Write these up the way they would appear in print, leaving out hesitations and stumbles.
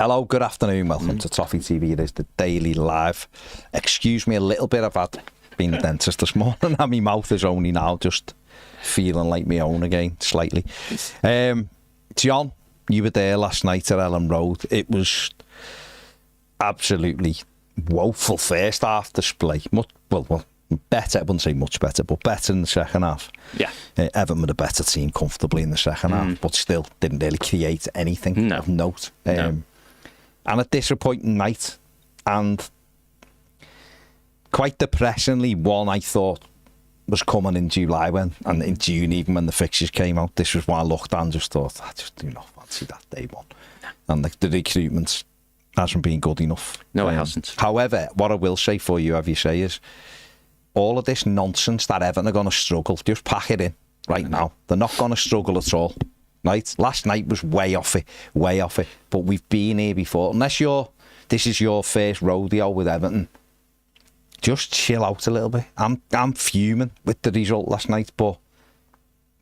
Hello, good afternoon, welcome to Toffee TV. It is the Daily Live. Excuse me a little bit, I've been a dentist this morning and my mouth is only now just feeling like my own again, slightly. John, you were there last night at Ellen Road. It was absolutely woeful first half display. Well, better, I wouldn't say much better, but better in the second half. Yeah. Everton with a better team comfortably in the second half, but still didn't really create anything of note. And a disappointing night, and quite depressingly one I thought was coming in July and in June even when the fixtures came out. This was why I looked and just thought, I just do not fancy that day one. And the recruitment hasn't been good enough. No, it hasn't. However, what I will say for you, as you say, is all of this nonsense that Everton are going to struggle, just pack it in right now. They're not going to struggle at all. Right? Last night was way off it. But we've been here before. Unless this is your first rodeo with Everton, just chill out a little bit. I'm fuming with the result last night, but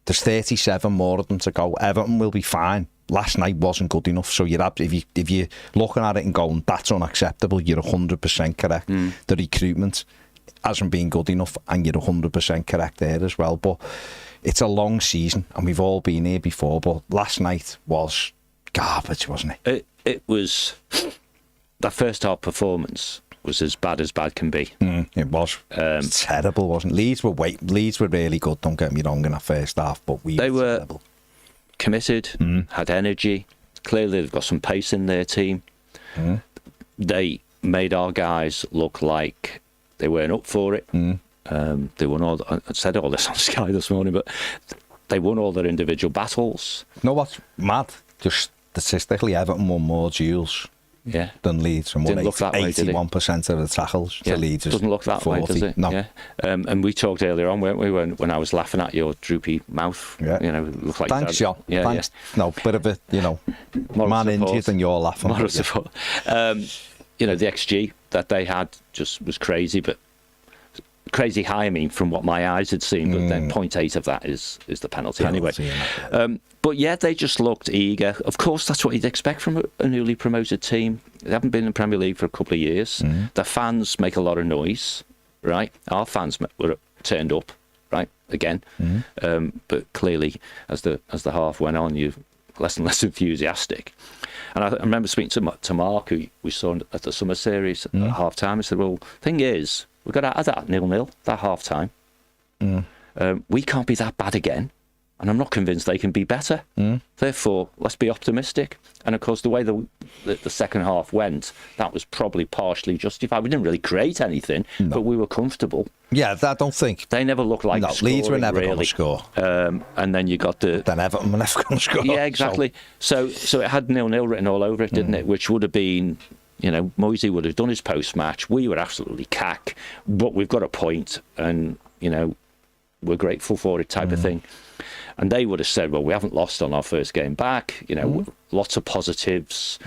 there's 37 more of them to go. Everton will be fine. Last night wasn't good enough, so if you're looking at it and going, that's unacceptable, you're 100% correct. The recruitment hasn't been good enough, and you're 100% correct there as well. But it's a long season, and we've all been here before, but last night was garbage, wasn't it? It was. That first half performance was as bad can be. It was. It's terrible, wasn't it? Leeds were really good, don't get me wrong, in that first half, but they were terrible. Committed, had energy. Clearly they've got some pace in their team. They made our guys look like they weren't up for it. They won all. I said all this on Sky this morning, but they won all their individual battles. No, what's mad? Just statistically, Everton won more duels than Leeds, and won 81% of the tackles to Leeds. Doesn't look that 40. way, does it? No. Yeah. And we talked earlier on, weren't we, when I was laughing at your droopy mouth? Yeah. You know, it looked like thanks, John. Yeah, thanks. Yeah. No, bit of a man injured and you're laughing. Moral support. The XG that they had just was crazy, but crazy high, I mean, from what my eyes had seen, but then 0.8 of that is the penalty anyway. But yeah, they just looked eager. Of course, that's what you'd expect from a newly promoted team. They haven't been in the Premier League for a couple of years. Their fans make a lot of noise, right? Our fans were turned up, right, again. But clearly, as the half went on, you're less and less enthusiastic. And I remember speaking to Mark, who we saw at the summer series at half-time. He said, well, thing is, we got out of that 0-0, that half-time. We can't be that bad again, and I'm not convinced they can be better. Therefore, let's be optimistic. And, of course, the way the second half went, that was probably partially justified. We didn't really create anything, but we were comfortable. Yeah, I don't think. They never looked like scoring, Leeds were never really going to score. And then you got the... Then Everton were never going to score. Yeah, exactly. So it had 0-0 written all over it, didn't it? Which would have been... MOYES would have done his post-match. We were absolutely cack, but we've got a point, and, we're grateful for it type of thing. And they would have said, well, we haven't lost on our first game back. Lots of positives.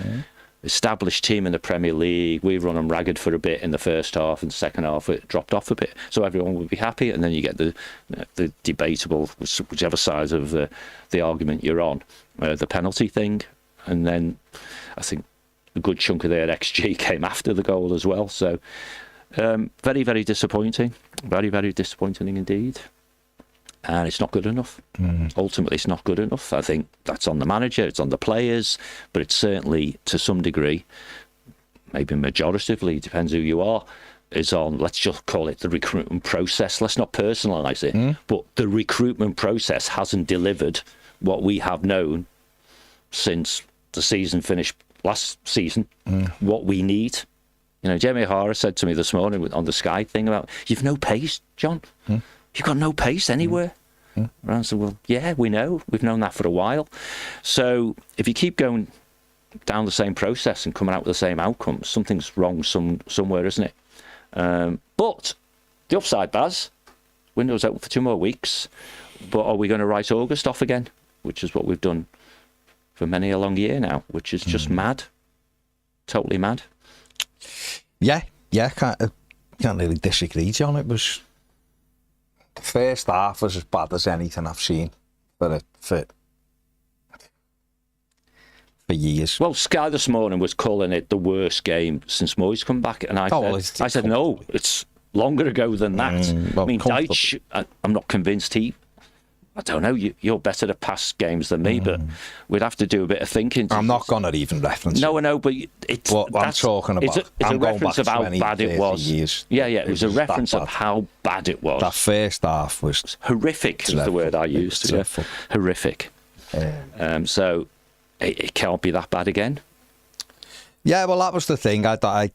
Established team in the Premier League. We run them ragged for a bit in the first half, and second half it dropped off a bit. So everyone would be happy, and then you get the debatable, whichever side of the argument you're on, the penalty thing. And then I think a good chunk of their XG came after the goal as well. So very, very disappointing. Very, very disappointing indeed. And it's not good enough. Ultimately, it's not good enough. I think that's on the manager, it's on the players, but it's certainly, to some degree, maybe majoritively, depends who you are, is on, let's just call it the recruitment process. Let's not personalise it. But the recruitment process hasn't delivered what we have known since the season finished last season, what we need. Jamie O'Hara said to me this morning on the Sky thing about, you've no pace, John. You've got no pace anywhere. And I said, well, yeah, we know. We've known that for a while. So if you keep going down the same process and coming out with the same outcomes, something's wrong somewhere, isn't it? But the upside, Baz, window's open for 2 more weeks. But are we going to write August off again? Which is what we've done for many a long year now, which is just mad. Totally mad. Yeah, can't really disagree, John. It was... The first half was as bad as anything I've seen for for years. Well, Sky this morning was calling it the worst game since Moyes come back, and I said no, it's longer ago than that. Well, I mean, Deitch, I'm not convinced I don't know, you're better to pass games than me, but we'd have to do a bit of thinking. I'm not going to even reference No, it. I know, but it's... What I'm talking about. It's a reference of how bad it was. Years. Yeah, it was a reference of how bad it was. That first half was... horrific is the word I used. Dreadful. Horrific. So it can't be that bad again. Yeah, well, that was the thing. I'm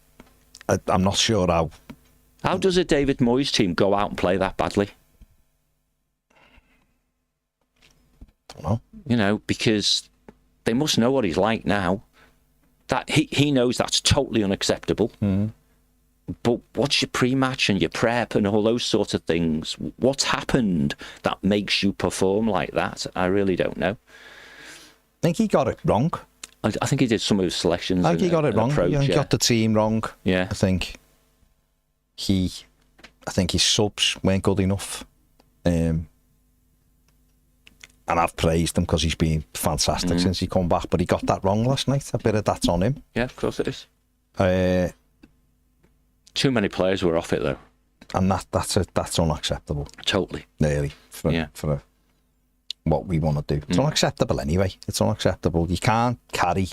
not sure how... How does a David Moyes team go out and play that badly? I don't know. Because they must know what he's like now. That he knows that's totally unacceptable. But what's your pre-match and your prep and all those sort of things? What's happened that makes you perform like that? I really don't know. I think he got it wrong. I think he did some of his selections. I think he got it wrong. He got the team wrong. Yeah. I think his subs weren't good enough. And I've praised him because he's been fantastic since he come back, but he got that wrong last night. A bit of that's on him. Yeah, of course it is. Too many players were off it though, and that's unacceptable. Totally, really, for what we want to do. It's unacceptable anyway. It's unacceptable. You can't carry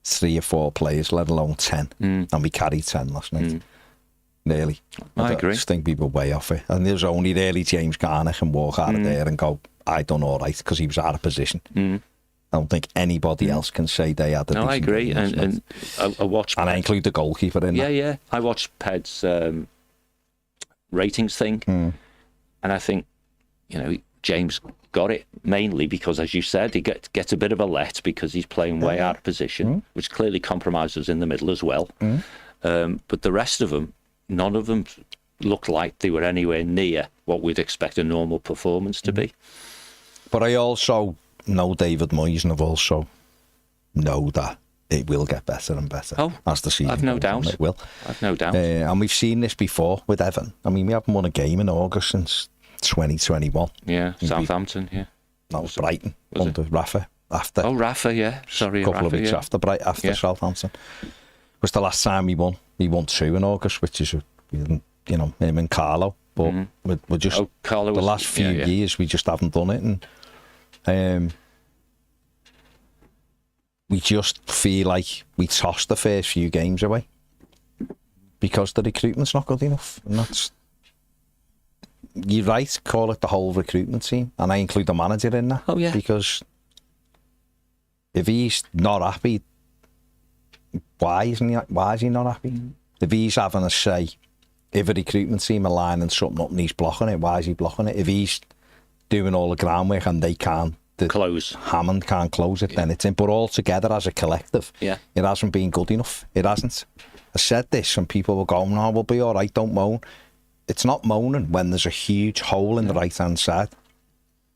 3 or 4 players, let alone 10, and we carried 10 last night. Really, I agree. I just think people way off it, and there's only really James Garner can walk out of there and go, I done all right, because he was out of position. I don't think anybody else can say they had a decent I agree. game, And I watched... And I include the goalkeeper in that. Yeah. I watched Ped's ratings thing, and I think, James got it mainly because, as you said, he gets a bit of a let because he's playing way out of position, which clearly compromises in the middle as well. But the rest of them, none of them looked like they were anywhere near what we'd expect a normal performance to be. But I also know David Moyes, and I've also know that it will get better and better as the season I've no goes doubt. on. It will. I've no doubt. And we've seen this before with Everton. I mean, we haven't won a game in August since 2021. Yeah, Southampton, yeah. That was Brighton, Was under Rafa. After Rafa, yeah. Sorry, a couple of weeks after Southampton. Was the last time we won. We won 2 in August, which is, him and Carlo. But we're just, the last few years, we just haven't done it. And we just feel like we tossed the first few games away because the recruitment's not good enough. And that's... You're right, call it the whole recruitment team, and I include the manager in that. Oh, yeah. Because if he's not happy, why is he not happy? If he's having a say, if a recruitment team are lining something up and he's blocking it, why is he blocking it? If he's doing all the groundwork and they can't close, Hammond can't close it, then it's in. But all together as a collective, it hasn't been good enough. It hasn't. I said this and people were going, no, we'll be all right, don't moan. It's not moaning when there's a huge hole in the right-hand side.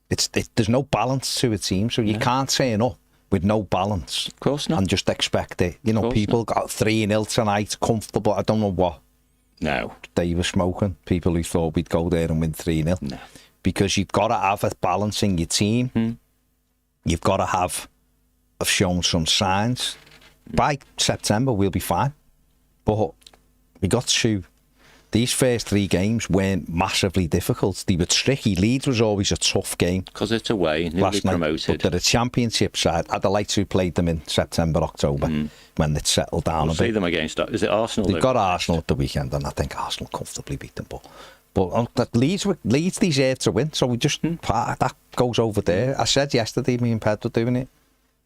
There's no balance to a team, so you can't turn up with no balance. Of course not. And just expect it. People got 3-0 tonight, comfortable. I don't know what. No. They were smoking. People who thought we'd go there and win 3-0. No. Because you've got to have a balance in your team. You've got to have shown some signs. By September, we'll be fine. But we got to... These first 3 games weren't massively difficult. They were tricky. Leeds was always a tough game. Because it's away, newly promoted. But they're a championship side. I'd like to have played them in September, October, when they'd settled down a bit. See them against... Is it Arsenal? They've got Arsenal at the weekend, and I think Arsenal comfortably beat them. But Leeds deserve to win, so we just... That goes over there. I said yesterday, me and Ped were doing it.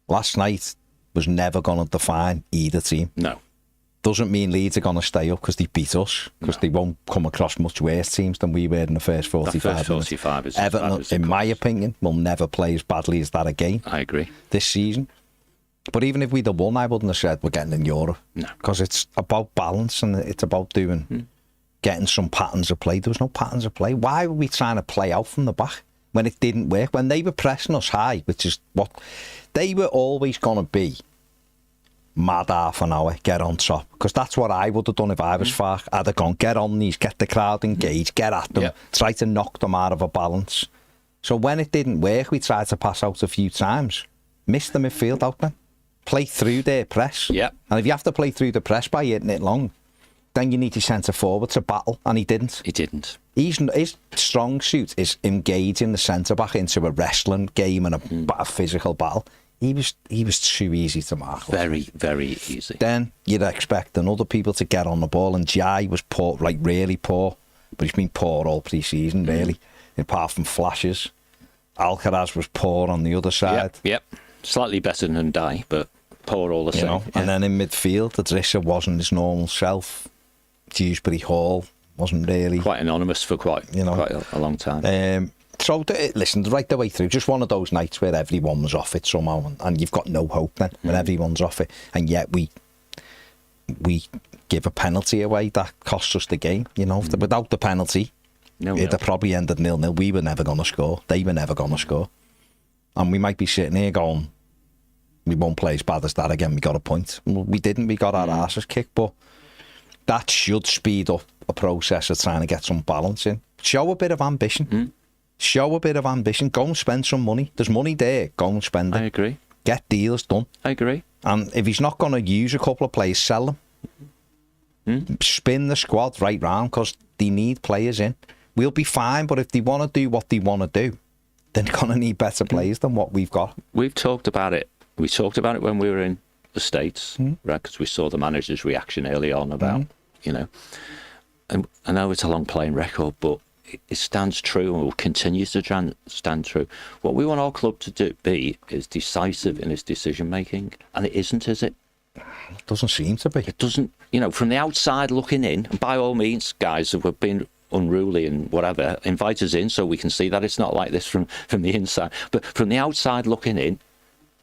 Last night was never going to define either team. No. Doesn't mean Leeds are going to stay up because they beat us, because they won't come across much worse teams than we were in the first 45 minutes. Everton, in my opinion, will never play as badly as that again. I agree. This season. But even if we'd have won, I wouldn't have said we're getting in Europe. No. Because it's about balance and it's about getting some patterns of play. There was no patterns of play. Why were we trying to play out from the back when it didn't work? When they were pressing us high, which is what they were always going to be. Mad half an hour, get on top. Because that's what I would have done if I was Fark. I'd have gone, get on these, get the crowd engaged, get at them, try to knock them out of a balance. So when it didn't work, we tried to pass out a few times. Missed the midfield out then. play through their press. Yeah. And if you have to play through the press by hitting it long, then you need your centre forward to battle, and he didn't. He didn't. His strong suit is engaging the centre back into a wrestling game and a physical battle. He was too easy to mark. Very, very easy. Then you'd expect other people to get on the ball, and Jai was poor, like really poor, but he's been poor all pre-season, really, apart from flashes. Alcaraz was poor on the other side. Yep. Slightly better than Dye, but poor all the same. Yeah. And then in midfield, Adrissa wasn't his normal self. Dewsbury Hall wasn't really... Quite anonymous for quite a long time. So, listen, right the way through, just one of those nights where everyone was off it somehow, and you've got no hope then when everyone's off it, and yet we give a penalty away that costs us the game. Without the penalty, it'd have probably ended 0-0. We were never going to score. They were never going to score. And we might be sitting here going, we won't play as bad as that again, we got a point. Well, we didn't, we got our asses kicked, but that should speed up a process of trying to get some balance in. Show a bit of ambition. Show a bit of ambition. Go and spend some money. There's money there. Go and spend it. I agree. Get deals done. I agree. And if he's not going to use a couple of players, sell them. Spin the squad right round, because they need players in. We'll be fine, but if they want to do what they want to do, then they're going to need better players than what we've got. We've talked about it. We talked about it when we were in the States, right? Because we saw the manager's reaction early on about, and I know it's a long playing record, but it stands true and will continue to stand true. What we want our club to be is decisive in its decision making, and it isn't, is it? It doesn't seem to be. It doesn't, from the outside looking in, and by all means, guys, if we've been unruly and whatever, invite us in so we can see that it's not like this from the inside. But from the outside looking in,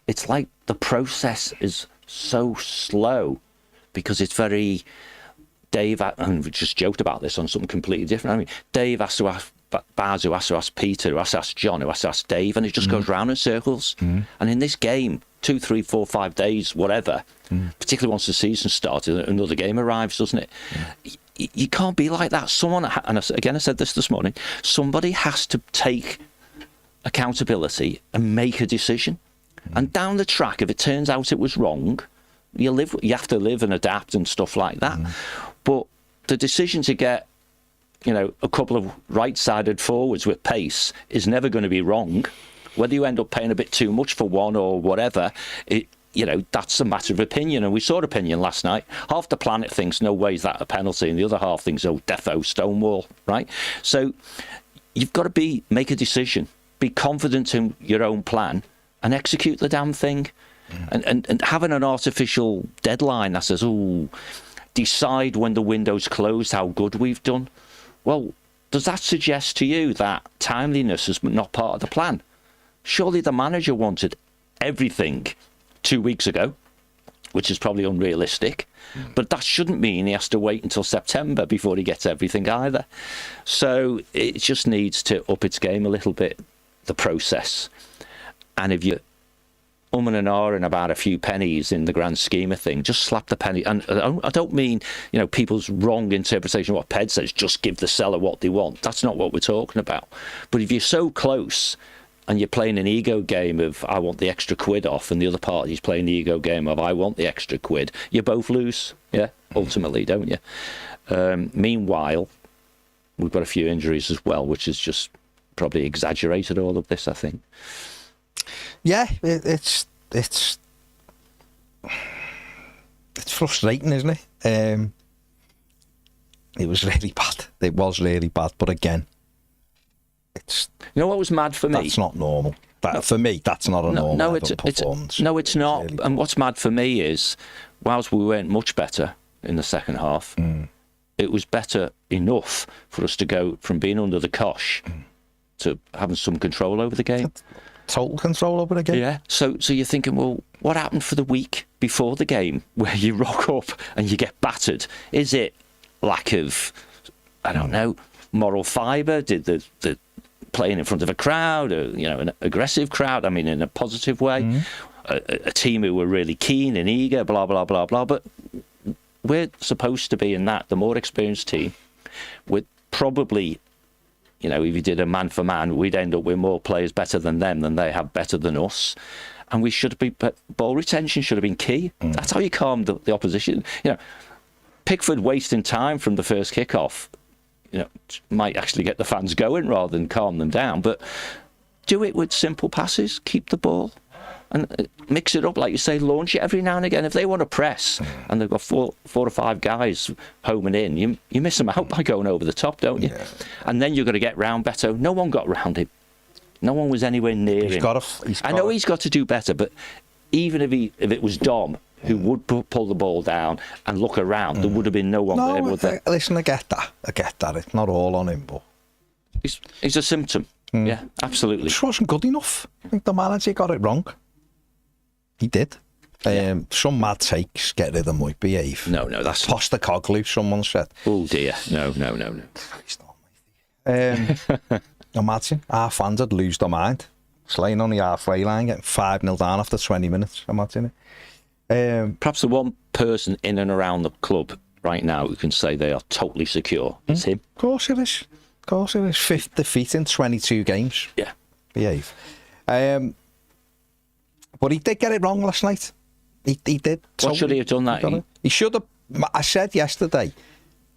it's like the process is so slow because it's very... Dave, and we just joked about this on something completely different. I mean, Dave has to ask Baz, who has to ask Peter, who has to ask John, who has to ask Dave, and it just goes round in circles. And in this game, 2, 3, 4, 5 days, whatever, particularly once the season started, another game arrives, doesn't it? You can't be like that. Someone, and again, I said this morning, somebody has to take accountability and make a decision. And down the track, if it turns out it was wrong, you have to live and adapt and stuff like that. But the decision to get, a couple of right-sided forwards with pace is never going to be wrong. Whether you end up paying a bit too much for one or whatever, that's a matter of opinion. And we saw opinion last night. Half the planet thinks, no way is that a penalty, and the other half thinks, oh, defo, Stonewall, right? So you've got to make a decision, be confident in your own plan, and execute the damn thing. And having an artificial deadline that says, oh, decide when the window's closed how good we've done. Well, does that suggest to you that timeliness is not part of the plan? Surely the manager wanted everything 2 weeks ago, which is probably unrealistic. But that shouldn't mean he has to wait until September before he gets everything either. So it just needs to up its game a little bit, the process. And if you and ahhing about a few pennies in the grand scheme of things, just slap the penny. And I don't mean, people's wrong interpretation of what Ped says, just give the seller what they want. That's not what we're talking about. But if you're so close and you're playing an ego game of, I want the extra quid off, and the other party's playing the ego game of, I want the extra quid, you both lose, ultimately, don't you? Meanwhile, we've got a few injuries as well, which has just probably exaggerated all of this, I think. Yeah, it's frustrating, isn't it? It was really bad. It was really bad. But again, it's... what was mad for me? That's not normal. For me, that's not a normal performance. No, it's not. Really and what's mad for me is, whilst we weren't much better in the second half, it was better enough for us to go from being under the cosh to having some control over the game. Total control over the game. Yeah. So you're thinking, well, what happened for the week before the game where you rock up and you get battered? Is it lack of, I don't know, moral fibre? Did the playing in front of a crowd, or, an aggressive crowd? I mean, in a positive way. A team who were really keen and eager, blah, blah, blah, blah. But we're supposed to be in that. The more experienced team, with probably... if you did a man for man, we'd end up with more players better than them than they have better than us. and we should have been. But ball retention should have been key. That's how you calm the opposition. You know, Pickford wasting time from the first kick-off, you know, might actually get the fans going rather than calm them down. But do it with simple passes. Keep the ball. And mix it up, like you say, launch it every now and again. If they want to press and they've got four or five guys homing in, you miss them out by going over the top, don't you? Yeah. And then you've got to get round Beto. No one got round him. No one was anywhere near him. I know he's got to do better, but even if it was Dom who would pull the ball down and look around, there would have been no one there, would there? Listen, I get that. It's not all on him, but... He's a symptom. Yeah, absolutely. Just wasn't good enough. I think the manager got it wrong. He did. Some mad takes, get rid of Moy, behave. No, that's... Postecoglou, someone said. Oh, dear. No. Imagine, our fans would lose their mind. Slaying on the halfway line, getting 5-0 down after 20 minutes. Imagine it. Perhaps the one person in and around the club right now who can say they are totally secure is him. Of course it is. 5th defeat in 22 games. Yeah. Behave. But he did get it wrong last night. He did. What should he have done that? He should have. I said yesterday,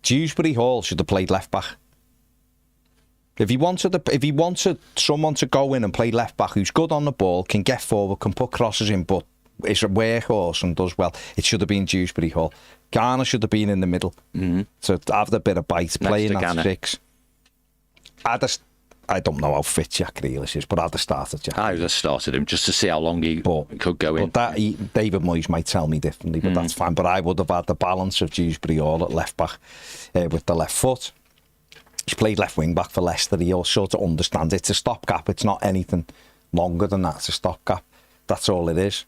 Dewsbury Hall should have played left back. If he wanted someone to go in and play left back who's good on the ball, can get forward, can put crosses in, but is a workhorse and does well, it should have been Dewsbury Hall. Garner should have been in the middle to have the bit of bite, playing at 6. I don't know how fit Jack Grealish is, but I'd have started Jack. I would have started him just to see how long he could go in. But David Moyes might tell me differently, but that's fine. But I would have had the balance of Dewsbury Hall at left back with the left foot. He's played left wing back for Leicester. He also sort of understands it's a stopgap. It's not anything longer than that. It's a stopgap. That's all it is.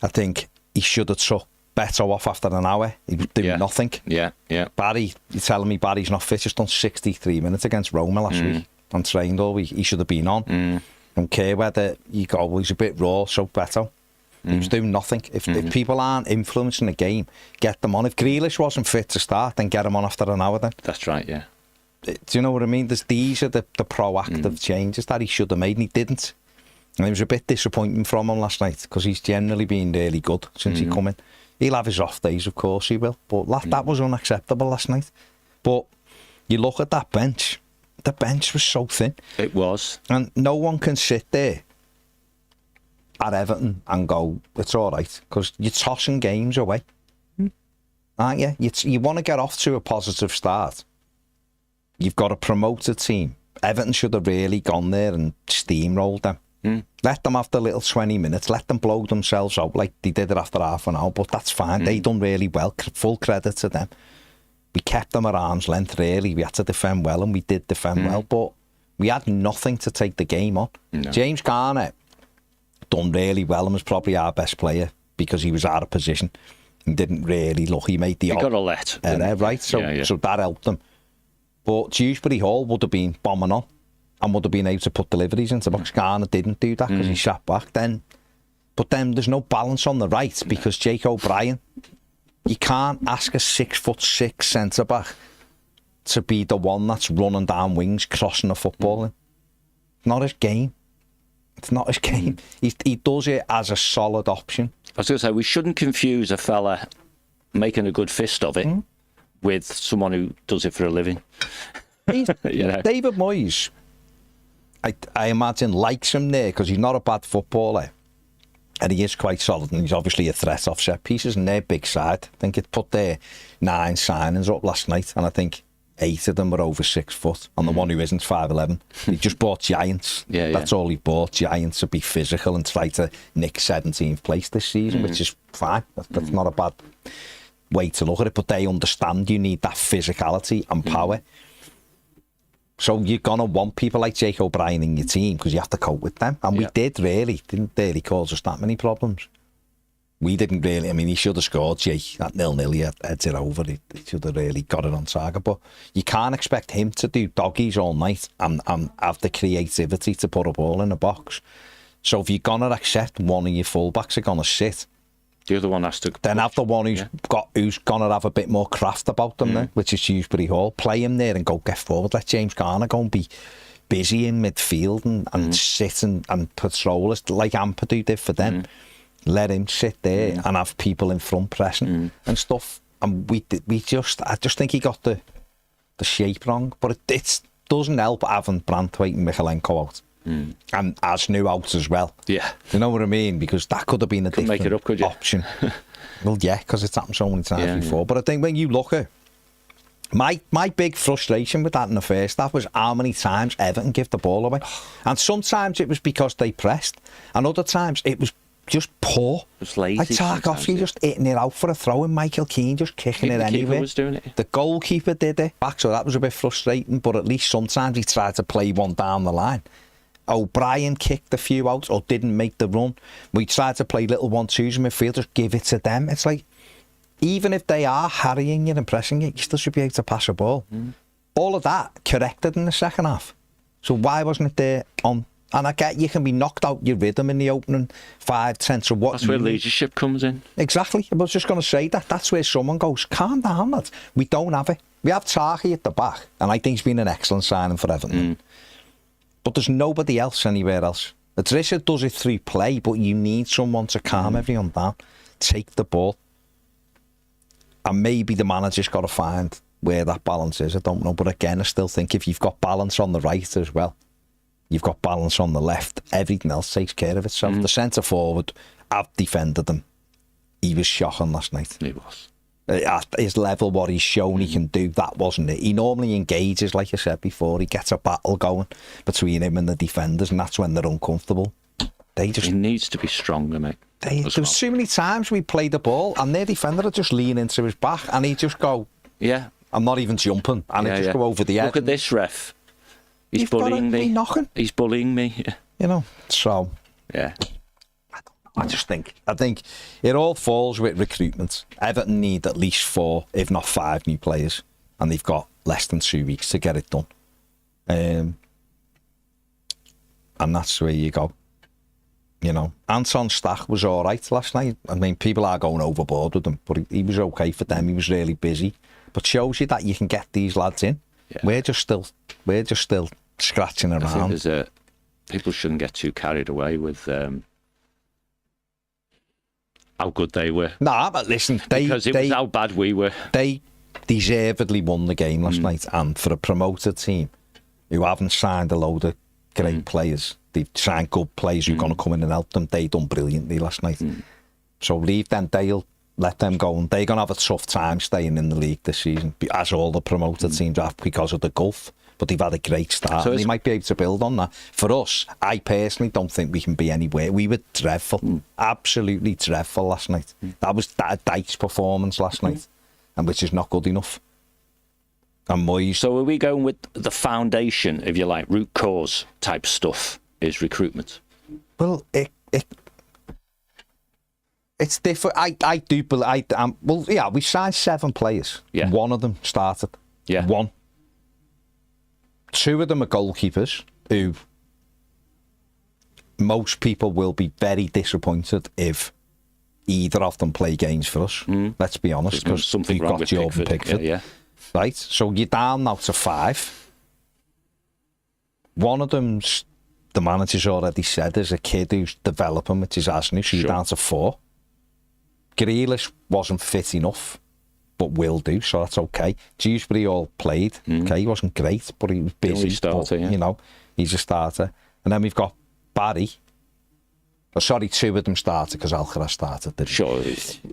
I think he should have took Beto off after an hour. He was doing nothing. Yeah. Barry, you're telling me Barry's not fit? Just done 63 minutes against Roma last week. And trained all week. He should have been on. Don't care whether you go, he's a bit raw, so Beto. He was doing nothing. If people aren't influencing the game, get them on. If Grealish wasn't fit to start, then get him on after an hour then. That's right, yeah. Do you know what I mean? These are the proactive changes that he should have made, and he didn't. And it was a bit disappointing from him last night, because he's generally been really good since he come in. He'll have his off days, of course he will. But that was unacceptable last night. But you look at that bench. The bench was so thin. It was. And no one can sit there at Everton and go, it's all right, because you're tossing games away, aren't you? You want to get off to a positive start. You've got a promoted team. Everton should have really gone there and steamrolled them. Let them have the little 20 minutes. Let them blow themselves out like they did it after half an hour, but that's fine. They done really well. Full credit to them. We kept them at arm's length, really. We had to defend well, and we did defend well, but we had nothing to take the game on. No. James Garner done really well and was probably our best player because he was out of position. He didn't really look. He made the... He got a let. Right? So, so that helped them. But Dewsbury Hall would have been bombing on and would have been able to put deliveries into the box. Garner didn't do that because he sat back then. But then there's no balance on the right because Jake O'Brien... You can't ask a 6'6" centre-back to be the one that's running down wings, crossing the football in. It's not his game. It's not his game. He does it as a solid option. I was going to say, we shouldn't confuse a fella making a good fist of it with someone who does it for a living. David Moyes, I imagine, likes him there because he's not a bad footballer. And he is quite solid, and he's obviously a threat off set pieces, and they're big side. I think it put their 9 signings up last night, and I think 8 of them were over 6 foot, and the one who isn't 5'11". He just bought giants. That's all he bought, giants to be physical and try to nick 17th place this season, which is fine. That's not a bad way to look at it, but they understand you need that physicality and power. So you're going to want people like Jake O'Brien in your team because you have to cope with them. And we didn't really cause us that many problems. We didn't really, I mean, he should have scored, Jake, that 0-0, he heads it over. He should have really got it on target. But you can't expect him to do doggies all night and have the creativity to put a ball in the box. So if you're going to accept one of your fullbacks are going to sit, the other one has to... Then have the one who's going to have a bit more craft about them, then, which is Dewsbury Hall. Play him there and go get forward. Let James Garner go and be busy in midfield and sit and patrol us like Ampadu did for them. Let him sit there and have people in front pressing and stuff. And I just think he got the shape wrong. But it doesn't help having Branthwaite and Michalenko out. And Asnu out as well. Yeah. You know what I mean? Because that could have been a different make it up, could you? option. Well, yeah, because it's happened so many times before. But I think when you look at my big frustration with that in the first half was how many times Everton give the ball away. And sometimes it was because they pressed, and other times it was just poor. Just lazy. Like Tarkovsky just hitting it out for a throw, and Michael Keane just kicking it anyway. Was doing it. The goalkeeper did it back, so that was a bit frustrating. But at least sometimes he tried to play one down the line. O'Brien kicked a few out or didn't make the run. We tried to play little 1-2s in midfield, just give it to them. It's like, even if they are harrying you and pressing you, you still should be able to pass a ball. All of that corrected in the second half. So why wasn't it there on? And I get you can be knocked out your rhythm in the opening 5-10. So what? That's where leadership comes in. Exactly. I was just going to say that. That's where someone goes, calm down, lads. We don't have it. We have Tahi at the back, and I think he's been an excellent signing for Everton. But there's nobody else anywhere else. Patricia does it through play, but you need someone to calm everyone down. Take the ball. And maybe the manager's got to find where that balance is. I don't know. But again, I still think if you've got balance on the right as well, you've got balance on the left, everything else takes care of itself. The centre forward, I've defended him. He was shocking last night. He was. At his level, what he's shown he can do, that wasn't it. He normally engages, like I said before. He gets a battle going between him and the defenders, and that's when they're uncomfortable. He needs to be stronger, mate. There's too many times we play the ball and their defender would just lean into his back and he'd just go, I'm not even jumping, and he'd just go over the edge. Look at this ref. He's bullying me. He's bullying me. You know, so... Yeah. I think it all falls with recruitment. Everton need at least 4, if not 5 new players, and they've got less than 2 weeks to get it done. And that's where you go. You know, Anton Stach was all right last night. I mean, people are going overboard with him, but he was okay for them. He was really busy, but shows you that you can get these lads in. Yeah. We're just still scratching around. I think people shouldn't get too carried away with how good they were. Nah, but listen, because it was how bad we were. They deservedly won the game last night, and for a promoted team who haven't signed a load of great players, they've signed good players who are going to come in and help them. They done brilliantly last night. So leave them, let them go, and they're going to have a tough time staying in the league this season, as all the promoted teams have, because of the gulf. But they've had a great start, so and they might be able to build on that. For us, I personally don't think we can be anywhere. We were dreadful, absolutely dreadful last night. That was Dyke's performance last night, and which is not good enough. And Moyes. So are we going with the foundation, if you like, root cause type stuff, is recruitment? Well, it's different. I do believe. Well, yeah, we signed 7 players. Yeah. One of them started. Yeah. One. 2 of them are goalkeepers who most people will be very disappointed if either of them play games for us. Let's be honest, because we've got Jordan Pickford. Yeah. Right, so you're down now to 5. One of them's, the manager's already said, is a kid who's developing, which is Asnu, so you're down to 4. Grealish wasn't fit enough, but will do, so that's okay. Dewsbury all played. Okay, he wasn't great, but he was busy. Starter, but, you know, he's a starter. And then we've got Barry. Oh, sorry, 2 of them started because Alcaraz started. Sure,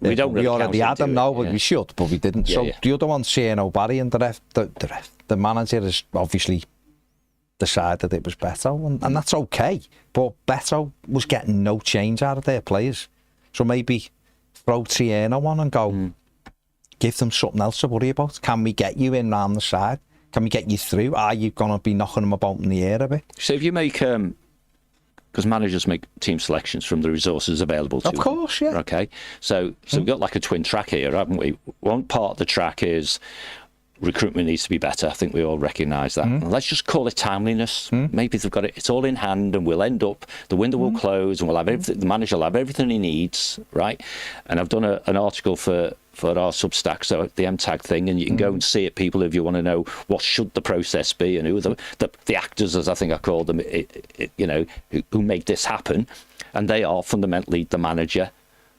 we don't. We already had them now, but we should, but we didn't. So the other one's Ciano Barry, and the manager has obviously decided it was Beto, and that's okay. But Beto was getting no change out of their players, so maybe throw Ciano on and go. Give them something else to worry about. Can we get you in round the side? Can we get you through? Are you going to be knocking them about in the air a bit? So if you make, because managers make team selections from the resources available to them. Of course, yeah. Okay, so we've got like a twin track here, haven't we? One part of the track is recruitment needs to be better. I think we all recognise that. And let's just call it timeliness. Maybe they've got it. It's all in hand, and we'll end up. The window will close, and we'll have everything. The manager will have everything he needs, right? And I've done an article for our Substack, so the MTAG thing, and you can go and see it, people, if you want to know what should the process be and who the actors, as I think I call them, who make this happen. And they are fundamentally the manager,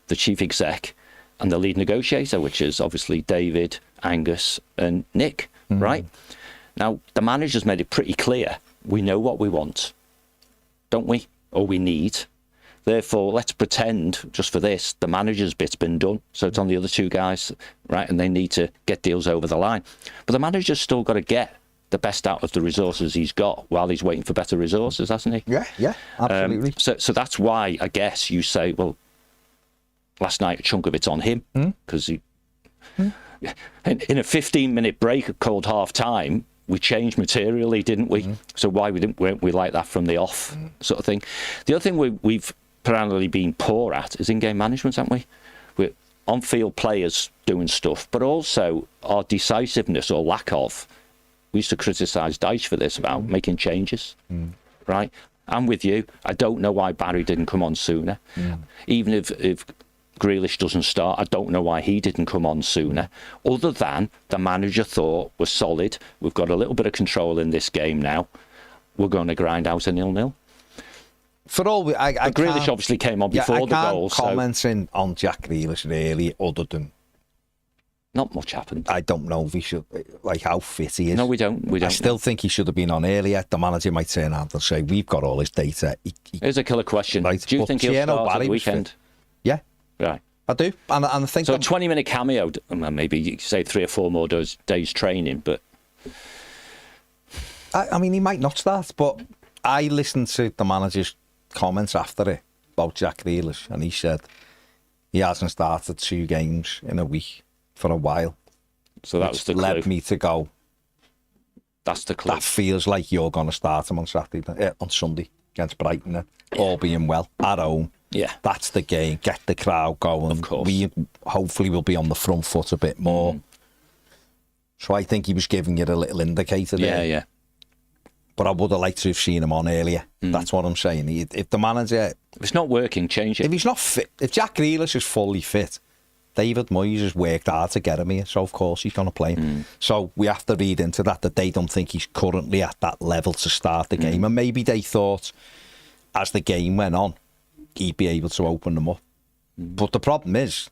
the chief exec, and the lead negotiator, which is obviously David, Angus and Nick, right? Now, the manager's made it pretty clear. We know what we want, don't we? Or we need. Therefore, let's pretend, just for this, the manager's bit's been done. So it's on the other two guys, right? And they need to get deals over the line. But the manager's still got to get the best out of the resources he's got while he's waiting for better resources, hasn't he? Yeah, absolutely. So that's why, I guess, you say, well, last night, a chunk of it's on him, because he... In a 15-minute break called half-time, we changed materially, didn't we? So why weren't we like that from the off, sort of thing? The other thing we've apparently been poor at is in-game management, haven't we? We're on-field players doing stuff, but also our decisiveness or lack of. We used to criticise Dyche for this, about making changes, right? I'm with you. I don't know why Barry didn't come on sooner. Even if Grealish doesn't start, I don't know why he didn't come on sooner, other than the manager thought was solid. We've got a little bit of control in this game now. We're going to grind out a 0-0. For all Grealish obviously came on before the goal. I can't comment on Jack Grealish really, other than not much happened. I don't know if he should, like, how fit he is. No, we don't. I still think he should have been on earlier. The manager might turn around and say, we've got all his data. Here's a killer question. Right, do you think he'll start at the weekend? Yeah. Right. I do. And I think so. A 20-minute cameo, maybe you say 3 or 4 more days training, but I mean, he might not start. But I listened to the manager's comments after it about Jack Grealish, and he said he hasn't started 2 games in a week for a while. So that was the clue. Led me to go, that's the clue. That feels like you're going to start him on Sunday against Brighton, all being well, at home. Yeah, that's the game. Get the crowd going. Of course. We hopefully will be on the front foot a bit more. So I think he was giving you a little indicator there. Yeah. But I would have liked to have seen him on earlier. That's what I'm saying. If the manager... If it's not working, change it. If he's not fit... If Jack Grealish is fully fit, David Moyes has worked hard to get him here, so of course he's going to play him. So we have to read into that they don't think he's currently at that level to start the game. And maybe they thought, as the game went on, he'd be able to open them up. But the problem is,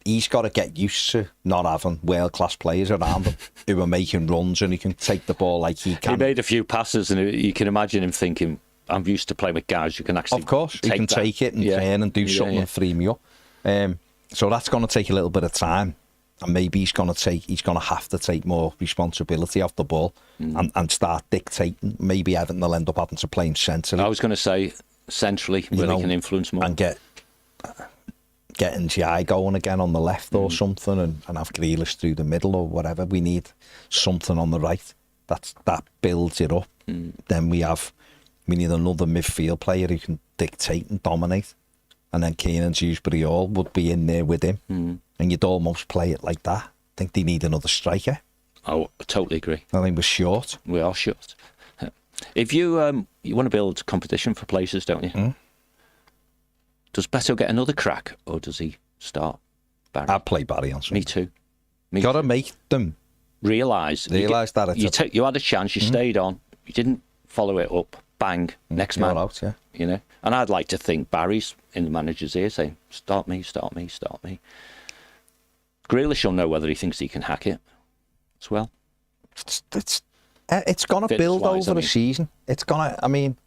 he's got to get used to not having world-class players around him who are making runs and he can take the ball like he can. He made a few passes and you can imagine him thinking, I'm used to playing with guys who can actually Of course, he can take it and turn and do something and free me up. So that's going to take a little bit of time. And maybe he's going to have to take more responsibility off the ball and start dictating. Maybe Everton will end up having to play him centrally. I was going to say centrally, where he can influence more. And getting Jai going again on the left or something and have Grealish through the middle or whatever. We need something on the right. That builds it up. Then we need another midfield player who can dictate and dominate. And then Keenan Dewsbury Hall would be in there with him. And you'd almost play it like that. I think they need another striker. Oh, I totally agree. I think we're short. We are short. If you want to build competition for places, don't you? Does Beto get another crack, or does he start Barry? I'd play Barry on Sunday. Me too. Got to make them realise that you had a chance. You stayed on. You didn't follow it up. Bang. Next man. Out, yeah. You know. And I'd like to think Barry's in the manager's ear saying, "Start me, start me, start me." Grealish will know whether he thinks he can hack it as well. It's going to build over a season. It's going to. I mean,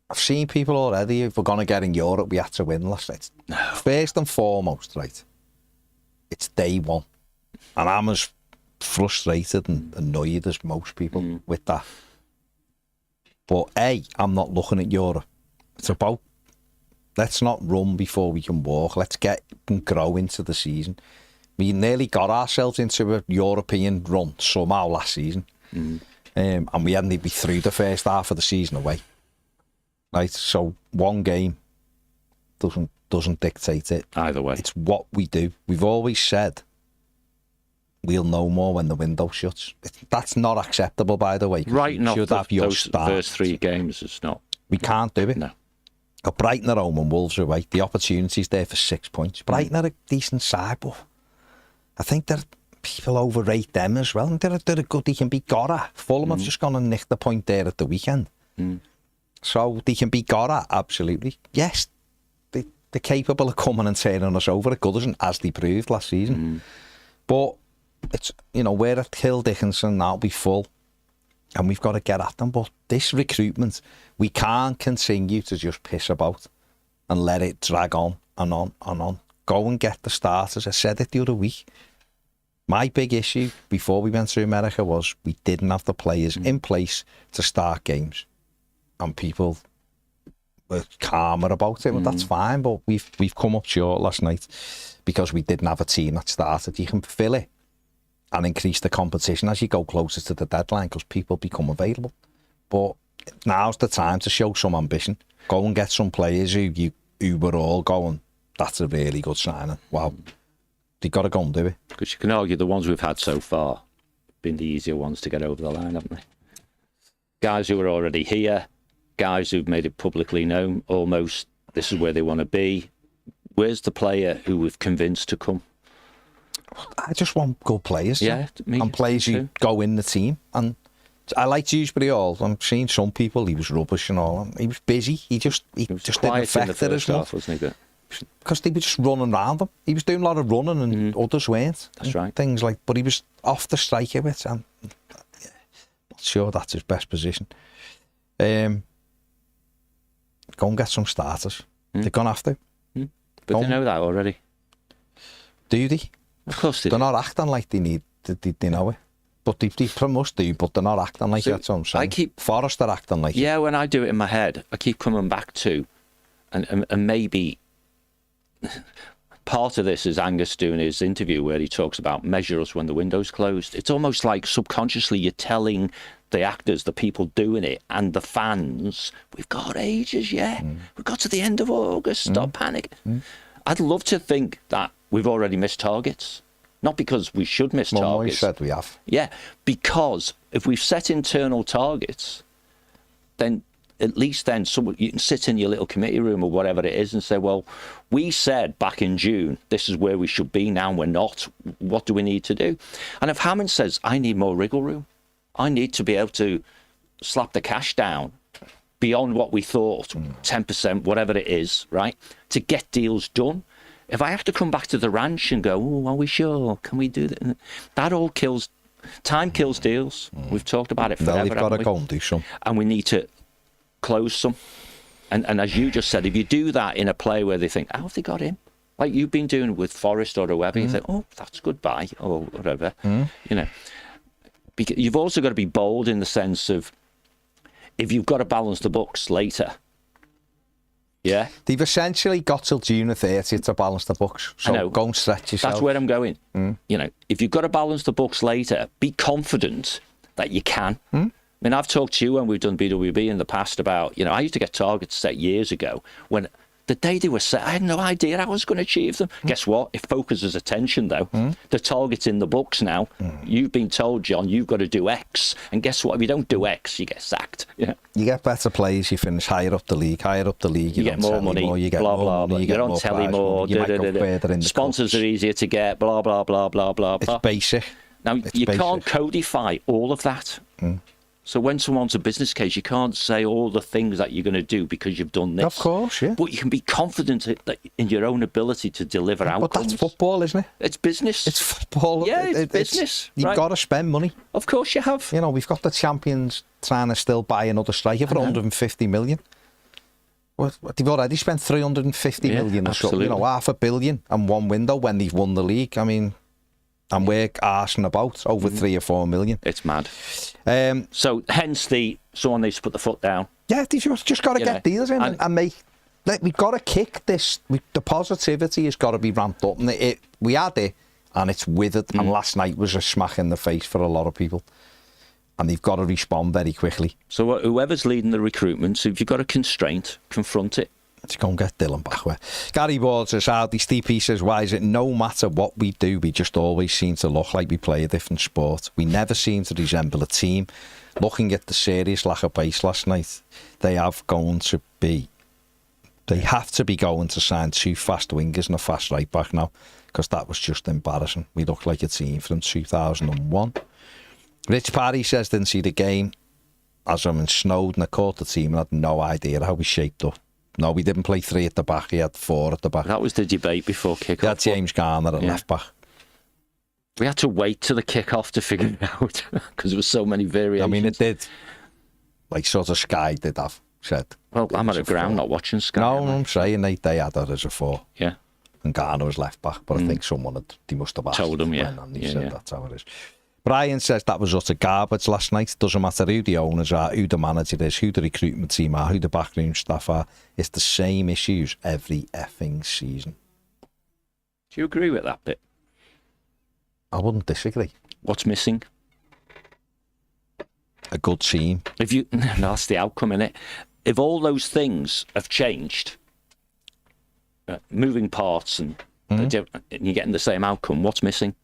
I've seen people already. If we're going to get in Europe, we have to win last night. No. First and foremost, right, it's day one. And I'm as frustrated and annoyed as most people with that. But I'm not looking at Europe. It's about, let's not run before we can walk. Let's get and grow into the season. We nearly got ourselves into a European run somehow last season. And we hadn't even through the first half of the season away. Right, so one game doesn't dictate it. Either way. It's what we do. We've always said we'll know more when the window shuts. That's not acceptable, by the way. Right, not should have your those start. first 3 games. It's not. We can't do it. No. But Brighton are home and Wolves are away. The opportunity's there for 6 points. Brighton are a decent side, but I think that people overrate them as well. And they're a good. They can be got at. Fulham have just gone and nicked the point there at the weekend. So they can be got at, absolutely. Yes, they're capable of coming and turning us over at Goodison, as they proved last season. But it's, we're at Hill Dickinson, that'll be full. And we've got to get at them. But this recruitment, we can't continue to just piss about and let it drag on and on and on. Go and get the starters. I said it the other week. My big issue before we went to America was we didn't have the players in place to start games. And people were calmer about it. Well, that's fine, but we've come up short last night because we didn't have a team that started. You can fill it and increase the competition as you go closer to the deadline because people become available. But now's the time to show some ambition. Go and get some players who were all going, that's a really good signing. Wow. They've got to go and do it. Because you can argue the ones we've had so far have been the easier ones to get over the line, haven't they? Guys who are already here, guys who've made it publicly known almost this is where they want to be. Where's the player who we've convinced to come? I just want good players. Yeah, me and players who go in the team. And I like Dewsbury Hall. I'm seeing some people, he was rubbish and all. He was busy. He just didn't affect it as much. Wasn't he? Because they were just running around him. He was doing a lot of running and others weren't. That's right. Things like, but he was off the strike a bit. I'm not sure that's his best position. Go and get some starters. They're going to have to. But they know that already. Do they? Of course they do. They're not acting like they need, they know it. But they must do, but they're not acting like that's what I'm saying. Forrest are acting like it. When I do it in my head, I keep coming back to, and maybe part of this is Angus doing his interview where he talks about measure us when the window's closed. It's almost like subconsciously you're telling the actors, the people doing it, and the fans, we've got ages yet. We've got to the end of August. Stop panic. I'd love to think that we've already missed targets. Not because we should miss targets. MOYES said we have. Yeah, because if we've set internal targets, then at least then you can sit in your little committee room or whatever it is and say, well, we said back in June, this is where we should be now, we're not. What do we need to do? And if Hammond says, I need more wriggle room, I need to be able to slap the cash down beyond what we thought, 10%, whatever it is, right, to get deals done. If I have to come back to the ranch and go, oh, are we sure? Can we do that? That all kills, time kills deals. We've talked about it forever. No, they've got to go and do some. And we need to close some. And as you just said, if you do that in a play where they think, how have they got him? Like you've been doing with Forrest or whoever, you think, oh, that's goodbye, or whatever. Because you've also got to be bold in the sense of, if you've got to balance the books later, they've essentially got till June the 30th to balance the books. So go and stretch yourself. That's where I'm going. If you've got to balance the books later, be confident that you can. I mean, I've talked to you when we've done BWB in the past about, I used to get targets set years ago when the day they were set, I had no idea I was going to achieve them. Guess what? It focuses attention, though. The target's in the books now. You've been told, John, you've got to do X. And guess what? If you don't do X, you get sacked. You get better players, you finish higher up the league. You get more money, you get more money, you're on telly more. Sponsors are easier to get, blah, blah, blah, blah, blah, blah. It's basic. Now, you can't codify all of that. So when someone's a business case, you can't say all the things that you're going to do because you've done this. Of course, yeah. But you can be confident that in your own ability to deliver outcomes. But that's football, isn't it? It's business. It's football. Yeah, it's business. You've got to spend money. Of course you have. We've got the champions trying to still buy another striker for 150 million. Well, they've already spent 350 million or something, $500 million in one window when they've won the league. I mean, and we're arsing about over 3 or 4 million. It's mad. So hence someone needs to put the foot down. Yeah, they've just got to get deals in and make. We've got to kick this. The positivity has got to be ramped up, and we had it, and it's withered. And last night was a smack in the face for a lot of people, and they've got to respond very quickly. So whoever's leading the recruitment, so if you've got a constraint, confront it. Let's go and get Dylan back where. Gary Ward says, Howdy Steve, he says, why is it no matter what we do, we just always seem to look like we play a different sport? We never seem to resemble a team. Looking at the serious lack of pace last night, they have to be going to sign 2 fast wingers and a fast right back now, because that was just embarrassing. We look like a team from 2001. Rich Parry says, didn't see the game as I'm in Snowdon. I caught the team and had no idea how we shaped up. No, we didn't play 3 at the back. He had 4 at the back. That was the debate before kick-off. He had James Garner at left back. We had to wait till the kick-off to figure it out because there were so many variations. I mean, it did. Like, sort of Sky did have said. Well, I'm at a ground not watching Sky. No, I'm saying they had that as a 4. Yeah. And Garner was left back, but I think they must have asked. Told him, yeah. And he said that's how it is. Brian says that was utter garbage last night. Doesn't matter who the owners are, who the manager is, who the recruitment team are, who the backroom staff are. It's the same issues every effing season. Do you agree with that bit? I wouldn't disagree. What's missing? A good team. That's the outcome, innit? If all those things have changed, moving parts, and you're getting the same outcome, what's missing?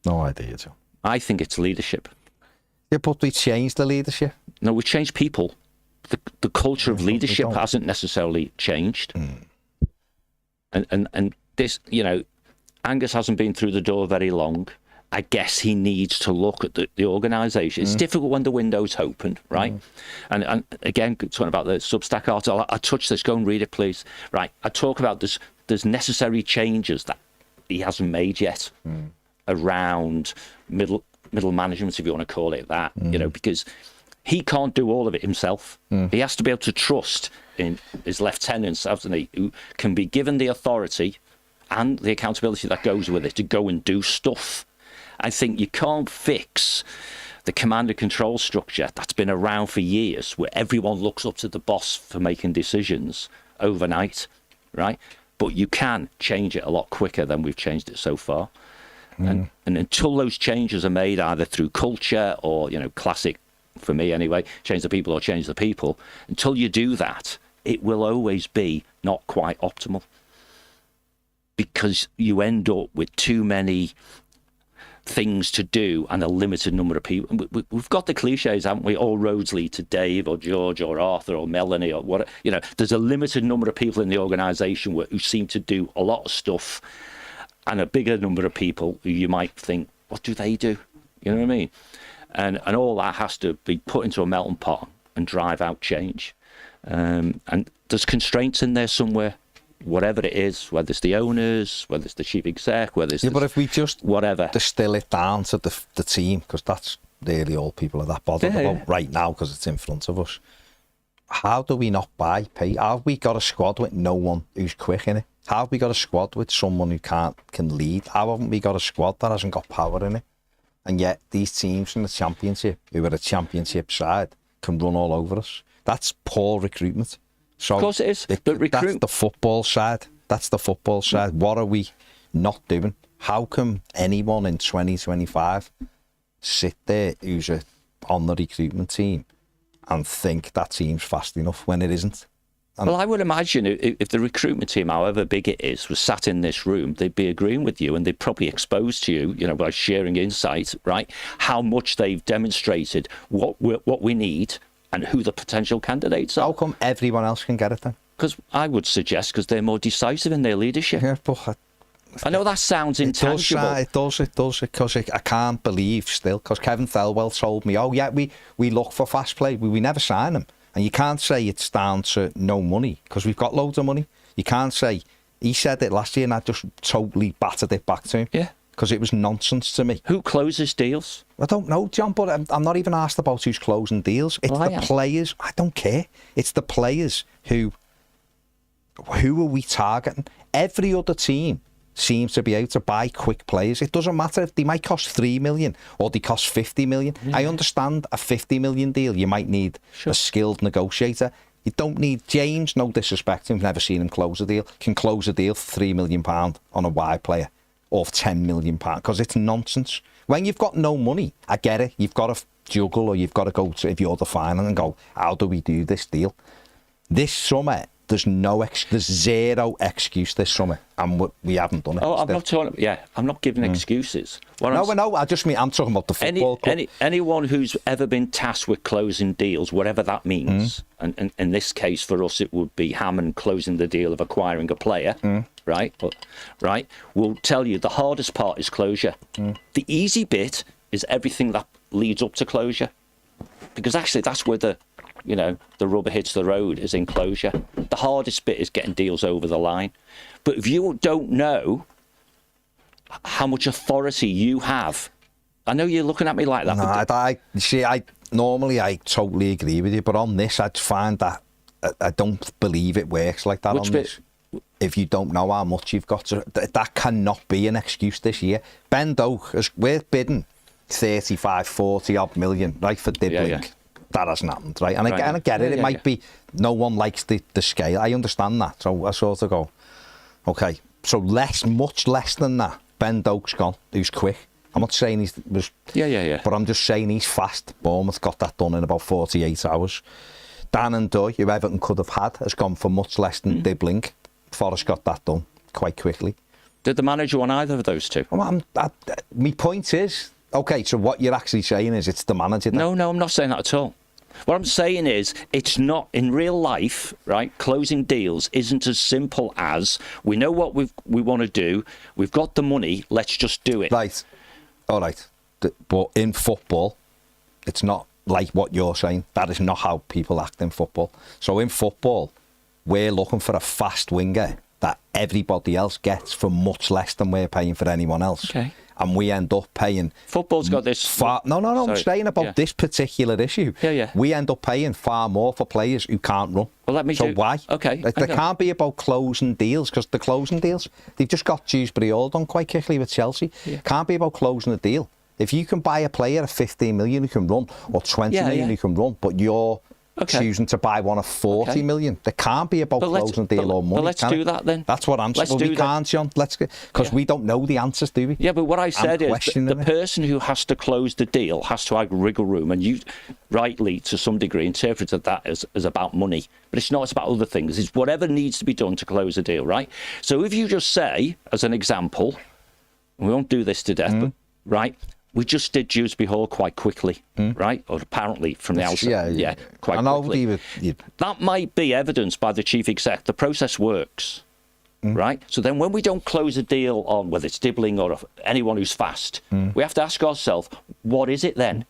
No idea, Joe. I think it's leadership. Yeah, but we changed the leadership. No, we changed people. The culture of leadership hasn't necessarily changed. And this, Angus hasn't been through the door very long. I guess he needs to look at the organisation. It's difficult when the window's open, right? And again, talking about the Substack article, I touch this. Go and read it, please. Right, I talk about there's necessary changes that he hasn't made yet around middle management, if you want to call it that. Because he can't do all of it himself. He has to be able to trust in his lieutenants, hasn't he, who can be given the authority and the accountability that goes with it to go and do stuff. I think you can't fix the command and control structure that's been around for years, where everyone looks up to the boss for making decisions overnight, right? But you can change it a lot quicker than we've changed it so far. And until those changes are made, either through culture or, classic, for me anyway, change the people or change the people, until you do that, it will always be not quite optimal. Because you end up with too many things to do and a limited number of people. We've got the cliches, haven't we? All roads lead to Dave or George or Arthur or Melanie or what. There's a limited number of people in the organisation who seem to do a lot of stuff, and a bigger number of people who you might think, what do they do? You know what I mean? And all that has to be put into a melting pot and drive out change. And there's constraints in there somewhere. Whatever it is, whether it's the owners, whether it's the chief exec, whether it's but if we just whatever distill it down to the team, because that's really all people are that bothered about right now, because it's in front of us. How do we not buy pay? How have we got a squad with no one who's quick in it? How have we got a squad with someone who can lead? How haven't we got a squad that hasn't got power in it? And yet these teams in the Championship, who are a Championship side, can run all over us. That's poor recruitment. So of course it is. But that's the football side. That's the football side. What are we not doing? How can anyone in 2025 sit there who's on the recruitment team and think that team's fast enough when it isn't? Well, I would imagine if the recruitment team, however big it is, was sat in this room, they'd be agreeing with you and they'd probably expose to you, by sharing insight, right, how much they've demonstrated what we need and who the potential candidates are. How come everyone else can get it then? Because I would suggest because they're more decisive in their leadership. Yeah, but I know that sounds intangible. It does, because I can't believe still, because Kevin Thelwell told me, oh yeah, we look for fast play, we never sign them. And you can't say it's down to no money, because we've got loads of money. You can't say, he said it last year and I just totally battered it back to him. Yeah. Because it was nonsense to me. Who closes deals? I don't know, John, but I'm not even asked about who's closing deals. It's the players. I don't care. It's the players who are we targeting? Every other team seems to be able to buy quick players. It doesn't matter if they might cost 3 million or they cost 50 million. I understand a 50 million deal. You might need a skilled negotiator. You don't need James, no disrespect, I've never seen him close a deal, can close a deal for £3 million on a wide player. Or £10 million, because it's nonsense. When you've got no money, I get it. You've got to juggle, or you've got to go to, if you're the final, and go, how do we do this deal? This summer, there's zero excuse this summer, and we haven't done it. Oh, I'm still. not talking. Yeah, I'm not giving excuses. No, I just mean I'm talking about the football club. Anyone who's ever been tasked with closing deals, whatever that means, and in this case for us it would be Hammond closing the deal of acquiring a player, right? Right, will tell you the hardest part is closure. The easy bit is everything that leads up to closure, because actually that's where the rubber hits the road, is in closure. The hardest bit is getting deals over the line. But if you don't know how much authority you have, I know you're looking at me like that. No, I normally totally agree with you, but on this, I find that I don't believe it works like that. Which on bit? This. If you don't know how much you've got to, that cannot be an excuse this year. Ben Doak, we're bidding 35, 40 odd million, right, for Dibbling. Yeah. That hasn't happened, right? And I get it. It might be no one likes the scale. I understand that. So I sort of go, okay. So much less than that. Ben Doak's gone. Who's quick. I'm not saying he was. Yeah. But I'm just saying he's fast. Bournemouth got that done in about 48 hours. Dan and Doy, who Everton could have had, has gone for much less than Dibbling. Forrest got that done quite quickly. Did the manager want either of those two? Well, my point is. Okay, so what you're actually saying is it's the manager. No, I'm not saying that at all. What I'm saying is it's not, in real life, right, closing deals isn't as simple as we know what we want to do, we've got the money, let's just do it. Right, all right. But in football, it's not like what you're saying. That is not how people act in football. So in football, we're looking for a fast winger that everybody else gets for much less than we're paying for anyone else. Okay. And we end up paying... Football's got this... No, I'm saying about this particular issue. Yeah. We end up paying far more for players who can't run. Well, let me So why? Okay. They can't be about closing deals, because the closing deals, they've just got Dewsbury all done quite quickly with Chelsea. Yeah. Can't be about closing a deal. If you can buy a player at 15 million who can run, or 20 million who can run, but you're... choosing to buy one of 40 million. There can't be about closing a deal or money. But let's do that then. That's what I'm saying. We can't, John. Because we don't know the answers, do we? Yeah, but what I said is the person who has to close the deal has to have wriggle room, and you rightly, to some degree, interpreted that as about money. But it's not. It's about other things. It's whatever needs to be done to close a deal, right? So if you just say, as an example, and we won't do this to death, but right. We just did Dewsbury Hall quite quickly, right? Or apparently from the outside. Yeah, quite quickly. That might be evidenced by the chief exec. The process works, right? So then when we don't close a deal on whether it's Dibbling or anyone who's fast, we have to ask ourselves, what is it then?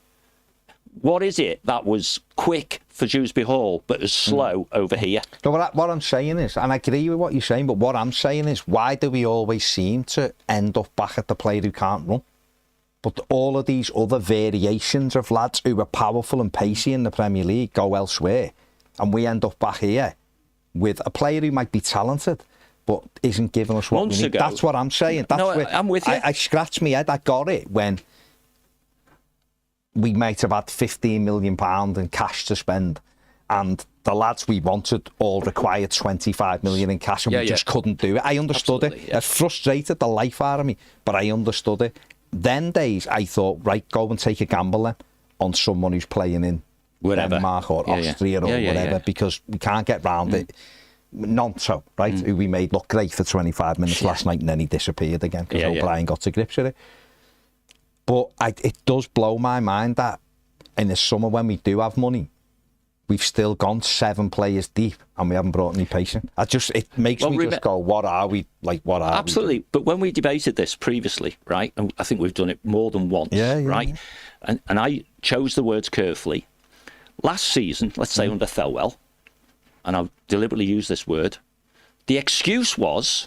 What is it that was quick for Dewsbury Hall but is slow over here? No, what I'm saying is, and I agree with what you're saying, but what I'm saying is, why do we always seem to end up back at the player who can't run? But all of these other variations of lads who are powerful and pacey in the Premier League go elsewhere. And we end up back here with a player who might be talented, but isn't giving us what we need. That's what I'm saying. I'm with you. I scratched my head. I got it when we might have had £15 million in cash to spend, and the lads we wanted all required 25 million in cash, and we just couldn't do it. I understood it. It frustrated the life out of me, but I understood it. Then days, I thought, right, go and take a gamble then on someone who's playing in Denmark or Austria or whatever, because we can't get round it. Nonso, right, who we made look great for 25 minutes last night, and then he disappeared again because O'Brien got to grips with it. But it does blow my mind that in the summer, when we do have money, we've still gone 7 players deep and we haven't brought any patient. It makes me just go, what are we? Like, what are we? Absolutely. But when we debated this previously, right, and I think we've done it more than once, right? Yeah. And I chose the words carefully. Last season, let's say under Thelwell, and I'll deliberately use this word, the excuse was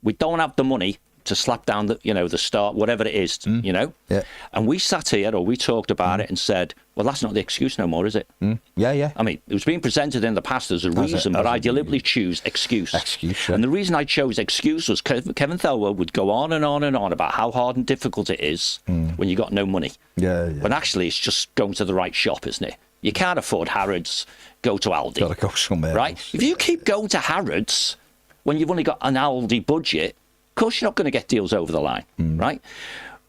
we don't have the money to slap down the start, whatever it is, Yeah. And we sat here, or we talked about it and said, well, that's not the excuse no more, is it? Yeah. I mean, it was being presented in the past as a reason, but I deliberately choose excuse. Yeah. And the reason I chose excuse was Kevin Thelwell would go on and on and on about how hard and difficult it is when you got no money. Yeah. But actually, it's just going to the right shop, isn't it? You can't afford Harrods, go to Aldi. Got to go somewhere. Right? Else. If you keep going to Harrods when you've only got an Aldi budget, of course you're not going to get deals over the line, right?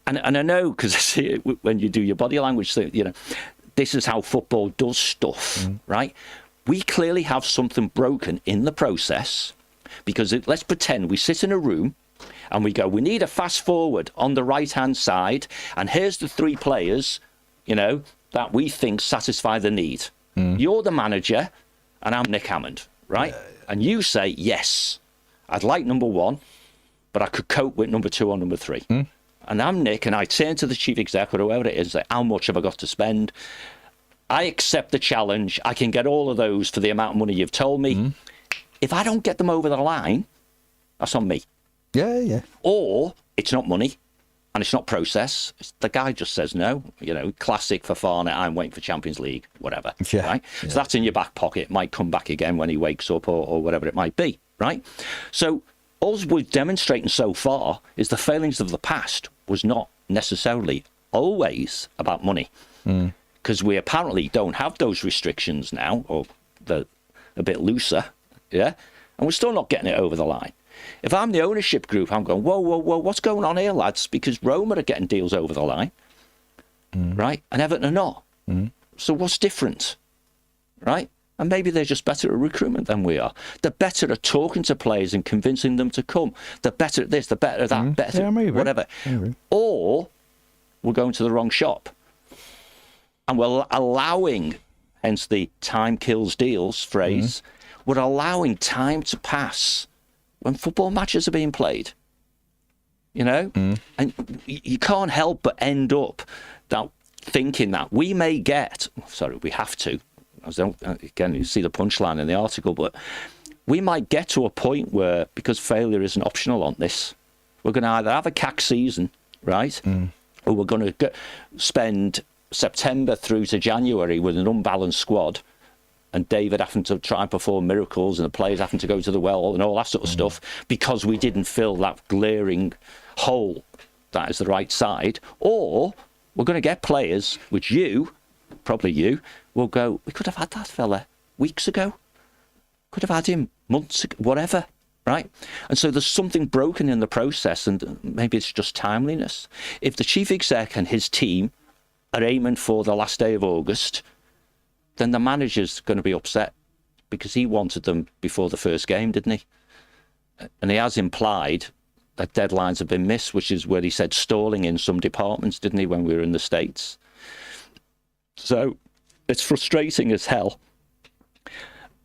And I know, because I see it when you do your body language thing, this is how football does stuff, right? We clearly have something broken in the process, because let's pretend we sit in a room and we go, we need a fast forward on the right-hand side, and here's the 3 players, that we think satisfy the need. You're the manager, and I'm Nick Hammond, right? And you say, yes, I'd like number 1, but I could cope with number 2 or number 3. And I'm Nick, and I turn to the chief exec or whoever it is, and say, how much have I got to spend? I accept the challenge. I can get all of those for the amount of money you've told me. If I don't get them over the line, that's on me. Yeah. Or it's not money, and it's not process. The guy just says no. Classic for Farner, I'm waiting for Champions League, whatever. Yeah. Right? So that's in your back pocket. It might come back again when he wakes up or whatever it might be, right? So all we're demonstrating so far is the failings of the past was not necessarily always about money. Because we apparently don't have those restrictions now, or they're a bit looser, and we're still not getting it over the line. If I'm the ownership group, I'm going, whoa, what's going on here, lads? Because Roma are getting deals over the line, right? And Everton are not. So what's different, right? And maybe they're just better at recruitment than we are. They're better at talking to players and convincing them to come. They're better at this, they're better at that, better at whatever. Or we're going to the wrong shop. And we're allowing, hence the time kills deals phrase, we're allowing time to pass when football matches are being played. And you can't help but end up thinking that we may get, we have to, again, you see the punchline in the article, but we might get to a point where, because failure isn't optional on this, we're going to either have a CAC season, right? Or we're going to spend September through to January with an unbalanced squad, and David having to try and perform miracles, and the players having to go to the well and all that sort of stuff, because we didn't fill that glaring hole that is the right side. Or we're going to get players which probably you will go, we could have had that fella weeks ago, could have had him months ago, whatever, right? And so there's something broken in the process, and maybe it's just timeliness. If the chief exec and his team are aiming for the last day of August, then the manager's going to be upset, because he wanted them before the first game, didn't he? And he has implied that deadlines have been missed, which is where he said stalling in some departments, didn't he, when we were in the States? So it's frustrating as hell.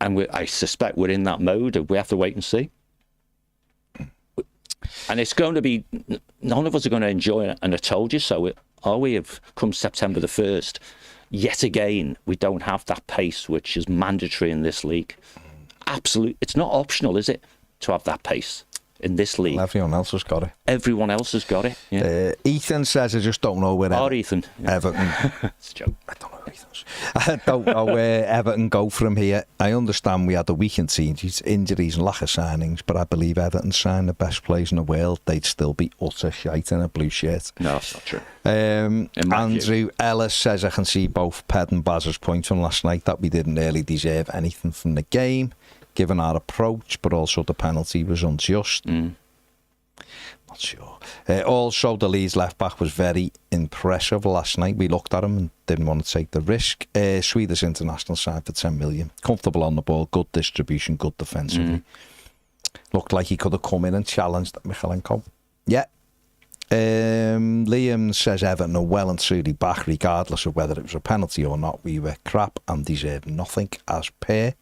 And I suspect we're in that mode of we have to wait and see. And it's going to be, none of us are going to enjoy it, and I told you so, are we? Have come September the 1st, yet again, we don't have that pace which is mandatory in this league. Absolutely. It's not optional, is it, to have that pace in this league? Well, everyone else has got it. Everyone else has got it. Yeah. Ethan says, I just don't know where Ethan. Everton. It's a joke. I don't know Ethan's. I don't know where Everton go from here. I understand we had a week in injuries and lack of signings, but I believe Everton signed the best players in the world. They'd still be utter shite in a blue shirt. No, that's not true. Andrew Ellis says, I can see both Ped and Baz's point from last night that we didn't really deserve anything from the game, given our approach, but also the penalty was unjust. Not sure. Also, the Leeds left-back was very impressive last night. We looked at him and didn't want to take the risk. Swedish international side for 10 million. Comfortable on the ball, good distribution, good defensively. Looked like he could have come in and challenged Michalenko. Yeah. Liam says Everton are well and truly back, regardless of whether it was a penalty or not. We were crap and deserved nothing as per.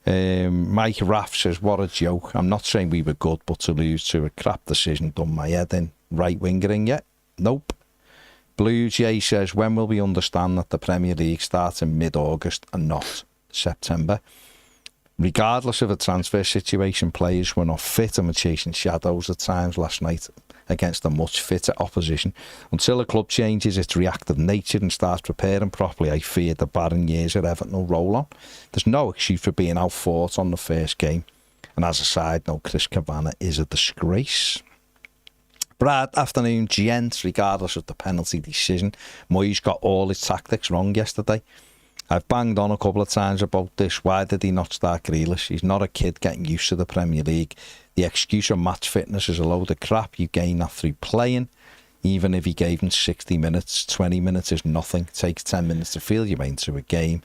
Mike Raff says, what a joke. I'm not saying we were good, but to lose to a crap decision done my head in. Right wingering yet? Nope. Blue Jay says, when will we understand that the Premier League starts in mid-August and not September? Regardless of the transfer situation, players were not fit and were chasing shadows at times last night against a much fitter opposition. Until a club changes its reactive nature and starts preparing properly, I fear the barren years at Everton will roll on. There's no excuse for being outfought on the first game. And as a side note, Chris Kavanagh is a disgrace. Brad, afternoon, gents, regardless of the penalty decision, Moyes got all his tactics wrong yesterday. I've banged on a couple of times about this. Why did he not start Grealish? He's not a kid getting used to the Premier League. The excuse of match fitness is a load of crap. You gain that through playing. Even if he gave him 60 minutes, 20 minutes is nothing. It takes 10 minutes to feel your way into a game.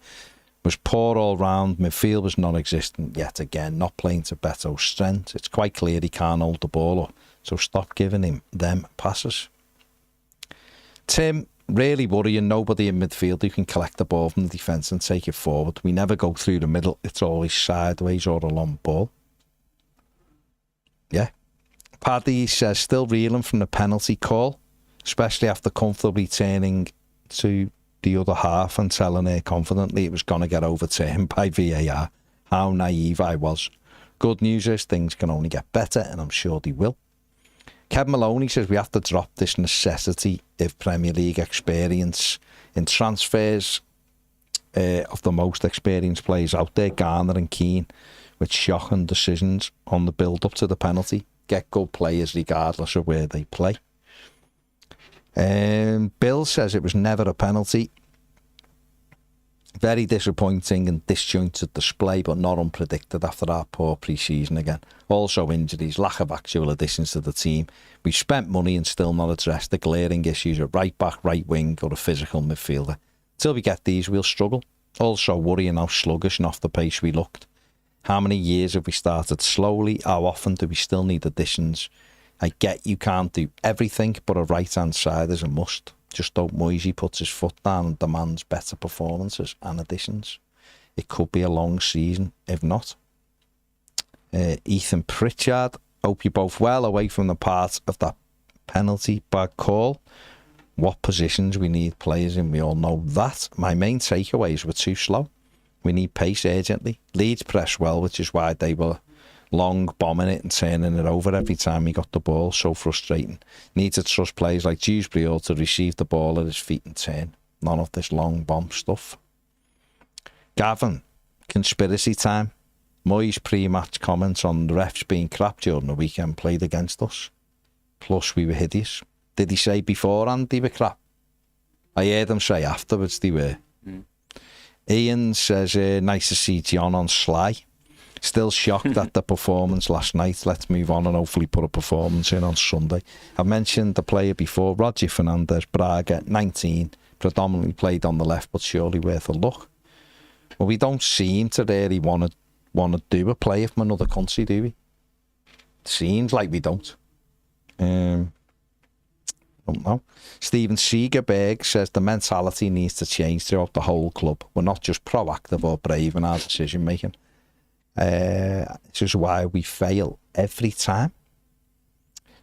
Was poor all round. Midfield was non-existent yet again. Not playing to Beto's strength. It's quite clear he can't hold the ball up, so stop giving him them passes. Tim, really worrying. Nobody in midfield who can collect the ball from the defence and take it forward. We never go through the middle. It's always sideways or a long ball. Yeah. Paddy says still reeling from the penalty call, especially after comfortably turning to the other half and telling her confidently it was going to get overturned by VAR. How naive I was. Good news is things can only get better, and I'm sure they will. Kevin Maloney says we have to drop this necessity of Premier League experience in transfers of the most experienced players out there, Garner and Keane, with shocking decisions on the build-up to the penalty. Get good players regardless of where they play. Bill says it was never a penalty. Very disappointing and disjointed display, but not unpredicted after our poor pre-season again. Also injuries, lack of actual additions to the team. We've spent money and still not addressed the glaring issues at right back, right wing or a physical midfielder. Till we get these, we'll struggle. Also worrying how sluggish and off the pace we looked. How many years have we started slowly? How often do we still need additions? I get you can't do everything, but a right-hand side is a must. Just hope Moyes puts his foot down and demands better performances and additions. It could be a long season, if not. Ethan Pritchard, hope you're both well away from the part of that penalty bad call. What positions we need players in, we all know that. My main takeaways were too slow. We need pace urgently. Leeds press well, which is why they were long bombing it and turning it over every time he got the ball. So frustrating. Need to trust players like Dewsbury to receive the ball at his feet and turn. None of this long bomb stuff. Gavin, conspiracy time. Moyes pre-match comments on the refs being crap during the weekend played against us. Plus we were hideous. Did he say beforehand they were crap? I heard him say afterwards they were. Ian says, nice to see John on Sly. Still shocked at the performance last night. Let's move on and hopefully put a performance in on Sunday. I've mentioned the player before, Roger Fernandez, Braga, 19, predominantly played on the left, but surely worth a look. Well, we don't seem to really want to do a player from another country, do we? Seems like we don't. Don't know. Stephen Segerberg says the mentality needs to change throughout the whole club. We're not just proactive or brave in our decision making. This is why we fail every time.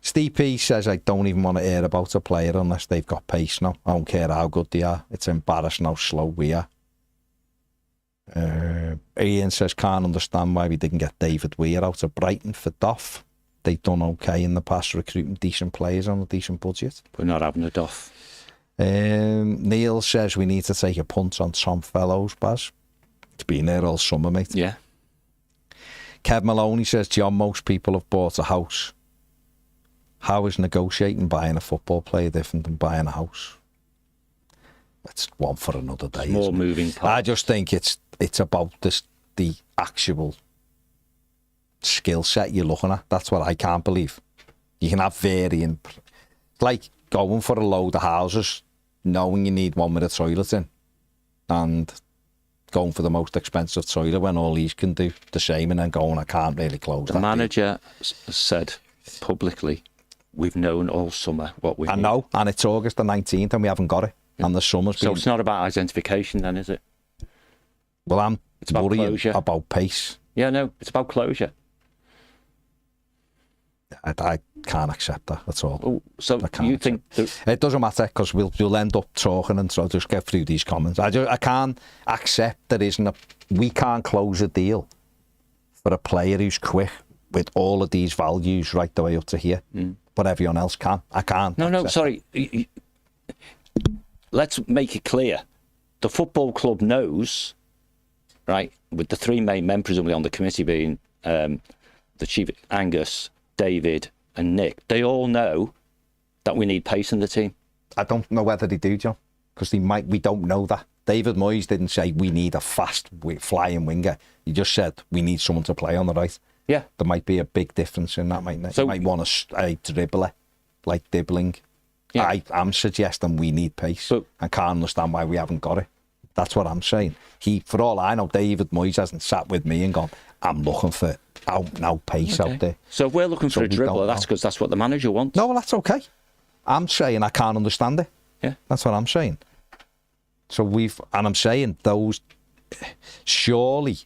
Steve P says I don't even want to hear about a player unless they've got pace now. I don't care how good they are. It's embarrassing how slow we are. Ian says can't understand why we didn't get David Weir out of Brighton for Doff. They've done okay in the past recruiting decent players on a decent budget. We're not having a Doff. Neil says we need to take a punt on Tom Fellows, Baz. It's been there all summer, mate. Yeah. Kev Maloney says, John, most people have bought a house. How is negotiating buying a football player different than buying a house? That's one for another day. More moving parts. I just think it's about the actual skill set you're looking at. That's what I can't believe. You can have varying, like going for a load of houses, knowing you need one with a toilet in, and going for the most expensive toilet when all these can do the same, and then going, I can't really close that. The manager said publicly, we've known all summer what we need. I know, and it's August the 19th and we haven't got it. Yeah. And the summer's been... So it's not about identification then, is it? Well, I'm worrying about pace. Yeah, no, it's about closure. I can't accept that at all. Oh, so you think... It doesn't matter, because we'll end up talking and so just get through these comments. I can't accept there isn't we can't close a deal for a player who's quick with all of these values right the way up to here. But everyone else can. I can't. No, sorry. Let's make it clear. The football club knows, right, with the three main men presumably on the committee being the chief, Angus, David and Nick, they all know that we need pace in the team. I don't know whether they do, John, because we don't know that. David Moyes didn't say we need a fast flying winger. He just said we need someone to play on the right. Yeah. There might be a big difference in that, mightn't there? So, you might want a dribbler, like dribbling. Yeah. I'm suggesting we need pace. I can't understand why we haven't got it. That's what I'm saying. For all I know, David Moyes hasn't sat with me and gone, I'm looking for out pace out there. So if we're looking for a dribbler, that's because that's what the manager wants. No, well, that's okay. I'm saying I can't understand it. Yeah. That's what I'm saying. So I'm saying those, surely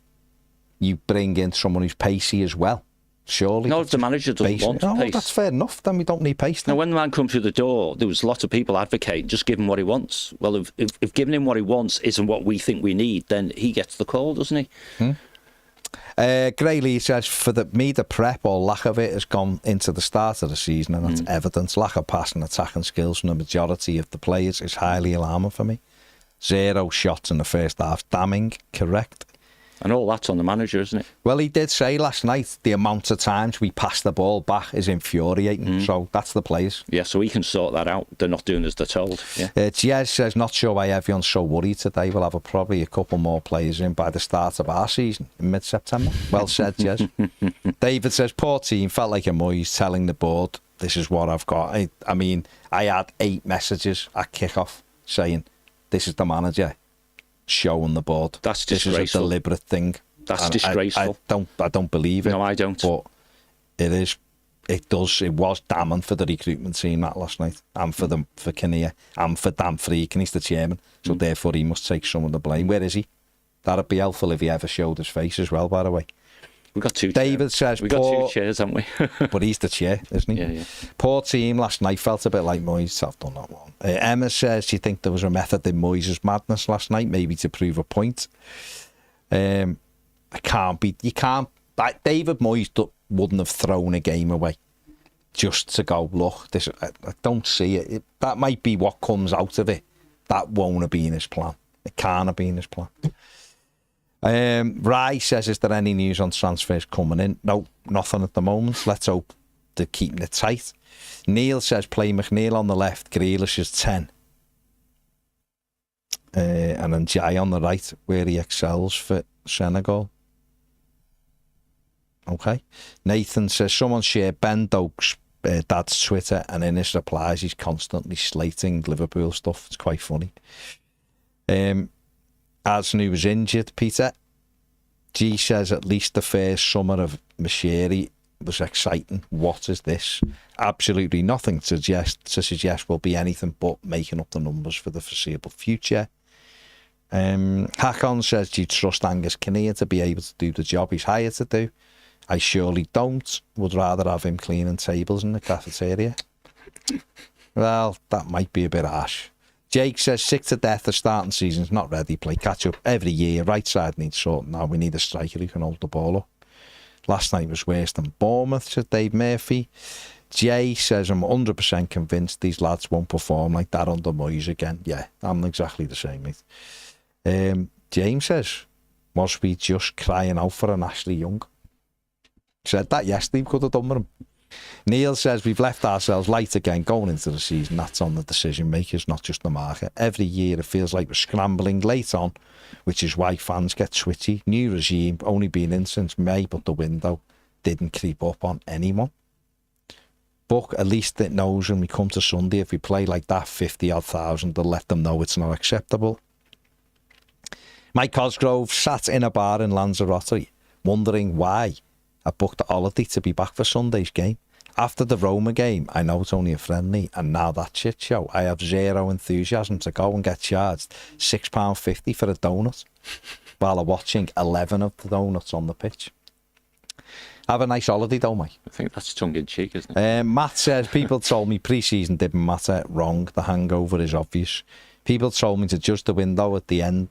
you bring in someone who's pacey as well. Surely. No, if the manager doesn't want pace. That's fair enough. Then we don't need pace. Then. Now, when the man come through the door, there was lots of people advocating, just give him what he wants. Well, if giving him what he wants isn't what we think we need, then he gets the call, doesn't he? Gray Lee says, for the prep or lack of it has gone into the start of the season, and that's evidence. Lack of passing attacking skills from the majority of the players is highly alarming for me. 0 shots in the first half. Damning, correct. And all that's on the manager, isn't it? Well, he did say last night the amount of times we pass the ball back is infuriating. So that's the players. Yeah, so we can sort that out. They're not doing as they're told. Yeah. Jez says, not sure why everyone's so worried today. We'll have probably a couple more players in by the start of our season in mid-September. Well said, Jez. David says, poor team, felt like a Moyes telling the board, this is what I've got. I mean, I had 8 messages at kick-off saying, this is the manager. Showing the board. That's disgraceful. This is a deliberate thing. That's disgraceful. I don't believe it. No, I don't. But it is. It was damning for the recruitment team that last night, and for Kinnear, and for Dan Friedkin. He's the chairman, so therefore he must take some of the blame. Where is he? That'd be helpful if he ever showed his face as well. By the way, we got 2. David says we got 2 chairs, haven't we? But he's the chair, isn't he? Yeah. Poor Poor team last night. Felt a bit like Moyes. I've done that one. Emma says, do you think there was a method in Moyes' madness last night, maybe to prove a point? David Moyes wouldn't have thrown a game away just to go, look, this. I don't see it. That might be what comes out of it. That won't have been his plan. It can't have been his plan. Rai says, is there any news on transfers coming in? No, nothing at the moment. Let's hope they're keeping it tight. Neil says, play McNeil on the left, Grealish is 10. And then Jai on the right, where he excels for Senegal. Okay. Nathan says, someone shared Ben Doak's dad's Twitter, and in his replies, he's constantly slating Liverpool stuff. It's quite funny. Asnu was injured, Peter. G says, at least the first summer of Mashiri was exciting. What is this? Absolutely nothing to suggest will be anything but making up the numbers for the foreseeable future. Hakon says, do you trust Angus Kinnear to be able to do the job he's hired to do? I surely don't. Would rather have him cleaning tables in the cafeteria. Well, that might be a bit harsh. Jake says, sick to death the starting season's not ready. Play catch up every year. Right side needs sorting now. We need a striker who can hold the ball up. Last night was worse than Bournemouth, said Dave Murphy. Jay says, I'm 100% convinced these lads won't perform like that under Moyes again. Yeah, I'm exactly the same, mate. James says, was we just crying out for an Ashley Young? Said that yesterday, we could have done with him. Neil says, we've left ourselves light again going into the season. That's on the decision makers, not just the market. Every year it feels like we're scrambling late on, which is why fans get twitchy. New regime, only been in since May, but the window didn't creep up on anyone. But at least it knows when we come to Sunday, if we play like that 50-odd thousand, they'll let them know it's not acceptable. Mike Cosgrove sat in a bar in Lanzarote wondering why I booked a holiday to be back for Sunday's game. After the Roma game, I know it's only a friendly, and now that shit show, I have zero enthusiasm to go and get charged £6.50 for a donut while I'm watching 11 of the donuts on the pitch. Have a nice holiday though, mate. I think that's tongue-in-cheek, isn't it? Matt says, people told me pre-season didn't matter. Wrong. The hangover is obvious. People told me to judge the window at the end.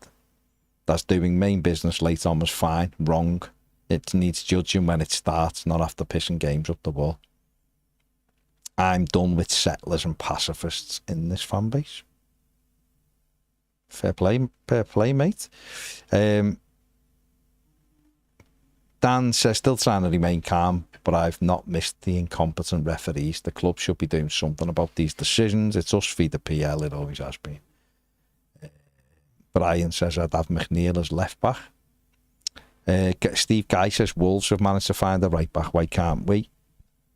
That's doing main business late on was fine. Wrong. It needs judging when it starts, not after pissing games up the wall. I'm done with settlers and pacifists in this fan base. Fair play, mate. Dan says, still trying to remain calm, but I've not missed the incompetent referees. The club should be doing something about these decisions. It's us v the PL, it always has been. Brian says, I'd have McNeil as left back. Steve Guy says, Wolves have managed to find a right back. Why can't we?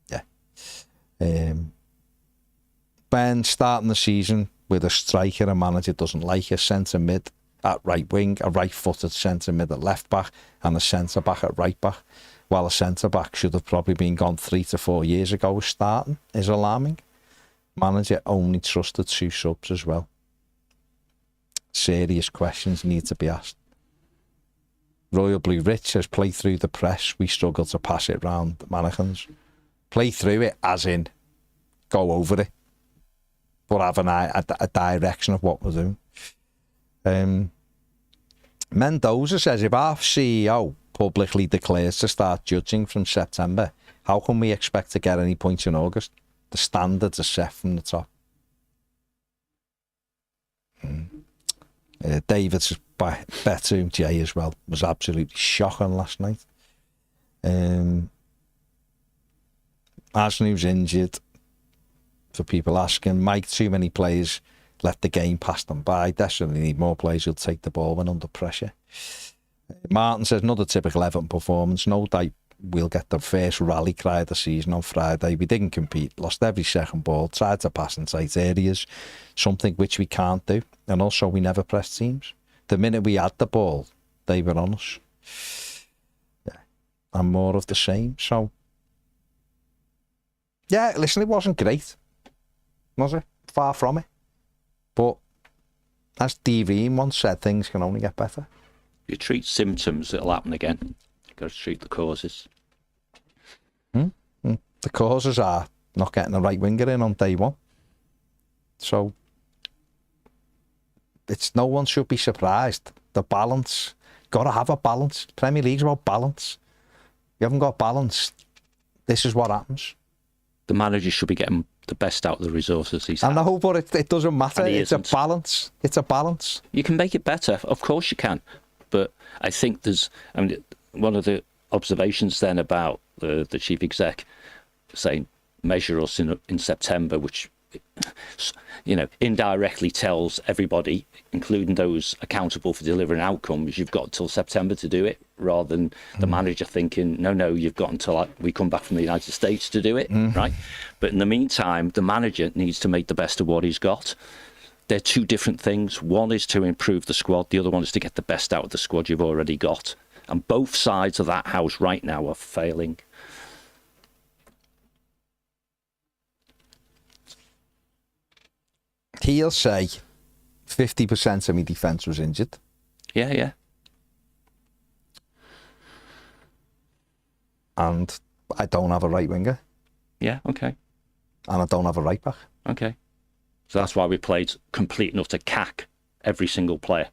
Yeah. Ben, starting the season with a striker a manager doesn't like, a centre mid at right wing, a right-footed centre mid at left back, and a centre back at right back. While a centre back should have probably been gone 3 to 4 years ago was starting, is alarming. Manager only trusted 2 subs as well. Serious questions need to be asked. Royal Blue Rich says, play through the press. We struggle to pass it round the mannequins. Play through it as in go over it, but have a direction of what we're doing. Mendoza says, if our CEO publicly declares to start judging from September, how can we expect to get any points in August? The standards are set from the top. David's Betu Jay as well was absolutely shocking last night. Arsenal's injured, for people asking. Mike, too many players let the game pass them by. Definitely need more players who'll take the ball when under pressure. Martin says, another typical Everton performance. No doubt we'll get the first rally cry of the season on Friday. We didn't compete, lost every second ball, tried to pass in tight areas, something which we can't do. And also, we never pressed teams. The minute we had the ball, they were on us. Yeah. And more of the same. So, yeah, listen, it wasn't great, was it? Far from it. But, as DV once said, things can only get better. You treat symptoms, it'll happen again. You've got to treat the causes. The causes are not getting the right winger in on day one. So, no one should be surprised. The balance, got to have a balance. Premier League's about balance. You haven't got balance, this is what happens. The manager should be getting the best out of the resources he's had. I know, but it doesn't matter. It's a balance. It's a balance. You can make it better. Of course you can. But I think one of the observations then about the chief exec saying measure us in September, which, you know, indirectly tells everybody, including those accountable for delivering outcomes, you've got until September to do it, rather than the manager thinking, no, you've got until we come back from the United States to do it, right? But in the meantime, the manager needs to make the best of what he's got. They're two different things. One is to improve the squad. The other one is to get the best out of the squad you've already got. And both sides of that house right now are failing. He'll say 50% of my defence was injured. Yeah. And I don't have a right winger. Yeah, okay. And I don't have a right back. Okay. So that's why we played complete and utter cack every single player.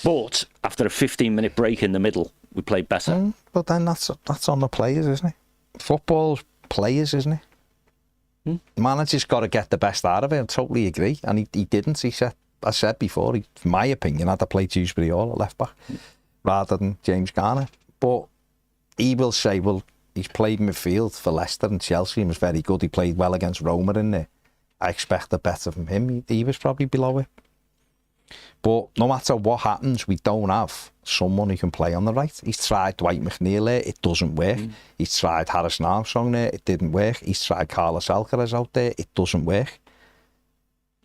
But after a 15-minute break in the middle, we played better. But then that's on the players, isn't it? Football's players, isn't it? The manager's got to get the best out of it. I totally agree. And he didn't. I said before, in my opinion, had to play Dewsbury Hall at left back rather than James Garner. But he will say, well, he's played midfield for Leicester and Chelsea and was very good. He played well against Roma in there. I expect the better from him. He was probably below it. But no matter what happens, we don't have someone who can play on the right. He's tried Dwight McNeil there, it doesn't work. He's tried Harrison Armstrong there, it didn't work. He's tried Carlos Alcaraz out there, it doesn't work.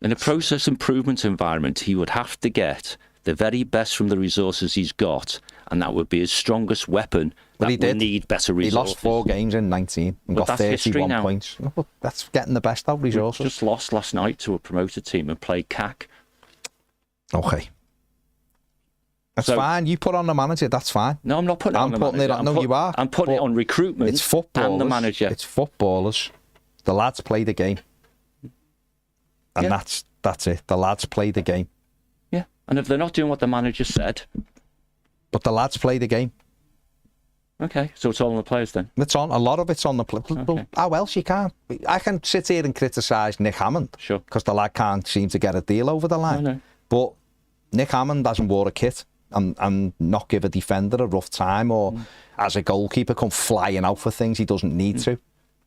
In a process improvement environment, he would have to get the very best from the resources he's got, and that would be his strongest weapon. That will need better resources. He lost 4 games in 19 and got 31 points. Well, that's getting the best out of resources. We just lost last night to a promoted team and played CAC. Okay. That's fine. You put on the manager, that's fine. No, I'm not putting it on the manager. No, you are. I'm putting it on recruitment. It's footballers. And the manager. It's footballers. The lads play the game. And that's it. The lads play the game. Yeah. And if they're not doing what the manager said. But the lads play the game. Okay. So it's all on the players then? It's on. A lot of it's on the players. Okay. Well, how else you can't? I can sit here and criticise Nick Hammond. Sure. Because the lad can't seem to get a deal over the line. I know. But Nick Hammond hasn't wore a kit and not give a defender a rough time, or as a goalkeeper come flying out for things he doesn't need to,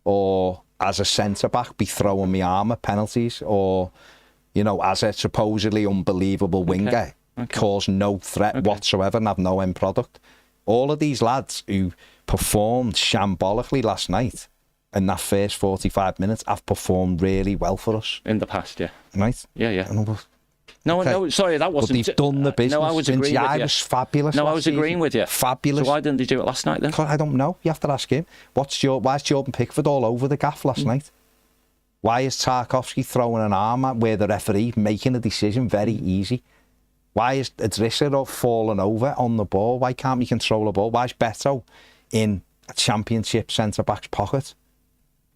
or as a centre-back be throwing me arm at penalties, or, you know, as a supposedly unbelievable winger, cause no threat whatsoever and have no end product. All of these lads who performed shambolically last night in that first 45 minutes have performed really well for us. In the past, yeah. Right? Yeah. No, Okay. no, sorry, that wasn't. But they've done the business. No, I was agreeing with you. was fabulous. No, I last was agreeing season. with you. Fabulous. So why didn't they do it last night then? I don't know. You have to ask him. Why is Jordan Pickford all over the gaff last night? Why is Tarkowski throwing an arm at where the referee making a decision very easy? Why is Idrissa falling over on the ball? Why can't we control the ball? Why is Beto in a championship centre-back's pocket?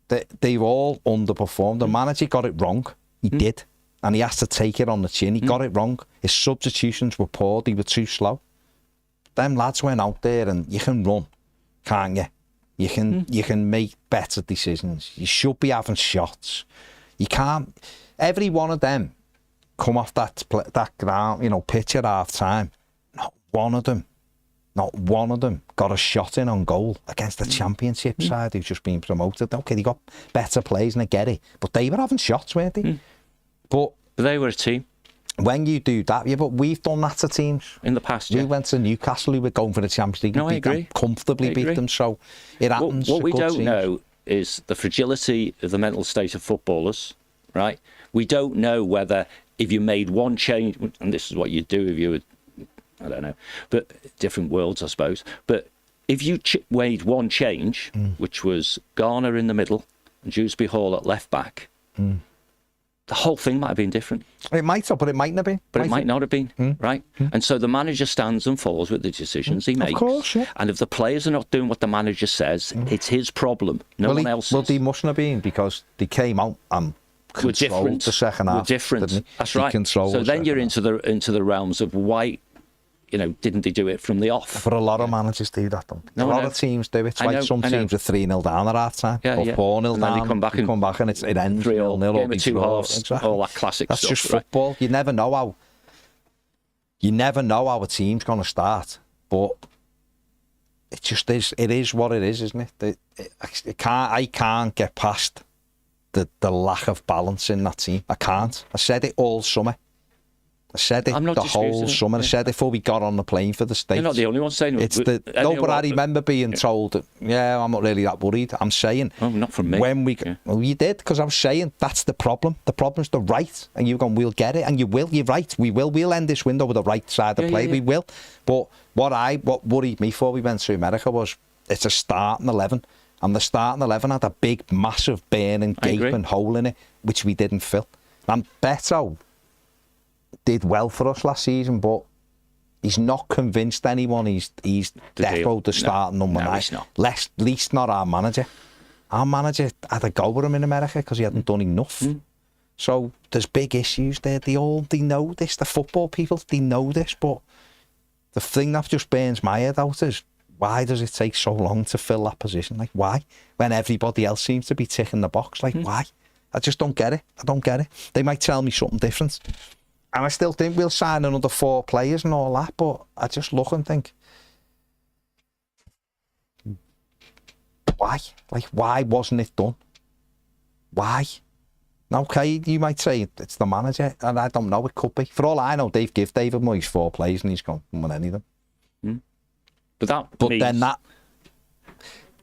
They've all underperformed. The manager got it wrong. He did. And he has to take it on the chin. He got it wrong. His substitutions were poor. They were too slow. Them lads went out there and you can run, can't you? You can make better decisions. You should be having shots. You can't... Every one of them come off that ground, pitch at half time. Not one of them got a shot in on goal against the championship side who's just been promoted. Okay, they got better plays and I get it, but they were having shots, weren't they? But they were a team. When you do that, yeah, but we've done that to teams in the past. We went to Newcastle, who were going for the Champions League. No, I agree. Them, comfortably beat them, so it happens. What we don't know is the fragility of the mental state of footballers, right? We don't know whether if you made one change, and this is what you'd do if you were, I don't know, but different worlds, I suppose. But if you made one change, which was Garner in the middle and Dewsbury Hall at left back, the whole thing might have been different. It might have, but it mightn't have been. But it might not have been, right? And so the manager stands and falls with the decisions he makes. Of course, yeah. And if the players are not doing what the manager says, it's his problem, no one else's. Well, they mustn't have been, because they came out and controlled the second half. Different. That's right. So then you're into the realms of why, didn't they do it from the off? But a lot of managers do that, though. A lot of teams do it. It's like some teams are 3-0 down at half time, or 4-0 down. Then they come back and it ends 3-0, 0-0. game of two halves, exactly. All that classic That's stuff. That's just football. Right? You never know how a team's going to start, but it just is. It is what it is, isn't it? I can't get past the lack of balance in that team. I can't. I said it all summer. I said it the whole summer. I said it before we got on the plane for the States. You're not the only one saying it. But I remember being told that, I'm not really that worried. I'm saying... Oh, not from me. Well, you did, because I was saying that's the problem. The problem's the right. And you've gone, we'll get it. And you will. You're right. We will. We'll end this window with the right side of play. We will. But what worried me before we went to America was it's a starting 11. And the starting 11 had a big, massive, burning, gaping hole in it, which we didn't fill. And Beto did well for us last season, but he's not convinced anyone he's defo the starting number 9. He's not. Least not our manager. Our manager had a go with him in America because he hadn't done enough. So there's big issues there. They know this. The football people, they know this. But the thing that just burns my head out is, why does it take so long to fill that position? Like, why? When everybody else seems to be ticking the box. Like, why? I just don't get it. I don't get it. They might tell me something different. And I still think we'll sign another 4 players and all that, but I just look and think, why? Like, why wasn't it done? Why? Okay, you might say it's the manager, and I don't know, it could be. For all I know, they've given David Moyes 4 players and he's gone, won any of them. But then that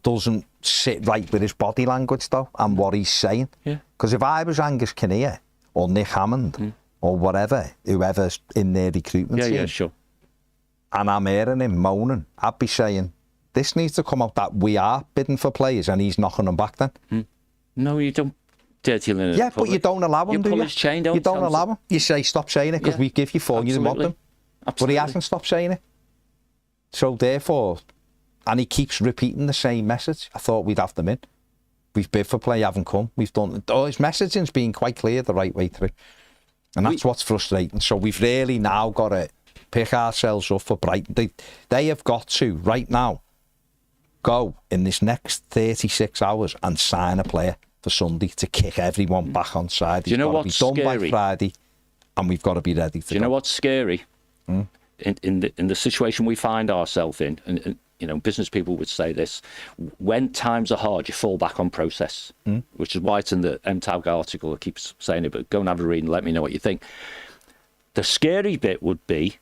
doesn't sit right with his body language, though, and what he's saying. Because if I was Angus Kinnear or Nick Hammond, or whatever, whoever's in their recruitment team, sure. And I'm hearing him moaning, I'd be saying, this needs to come out that we are bidding for players and he's knocking them back then. No, you don't. Dirty Linen. Yeah, but you don't allow him, do you? You don't allow him. You say, stop saying it, because we give you 4 and you didn't want them. But he hasn't stopped saying it. So therefore, and he keeps repeating the same message. I thought we'd have them in. We've bid for play, haven't come. We've done... his messaging's been quite clear the right way through. And that's what's frustrating. So we've really now got to pick ourselves up for Brighton. They have got to, right now, go in this next 36 hours and sign a player for Sunday to kick everyone back on side. Do you know what's scary? He's got to be done by Friday, and we've got to be ready to go. Do you know what's scary? In the situation we find ourselves in, and business people would say this, when times are hard, you fall back on process, which is why it's in the MTAG article. It keeps saying it, but go and have a read and let me know what you think. The scary bit would be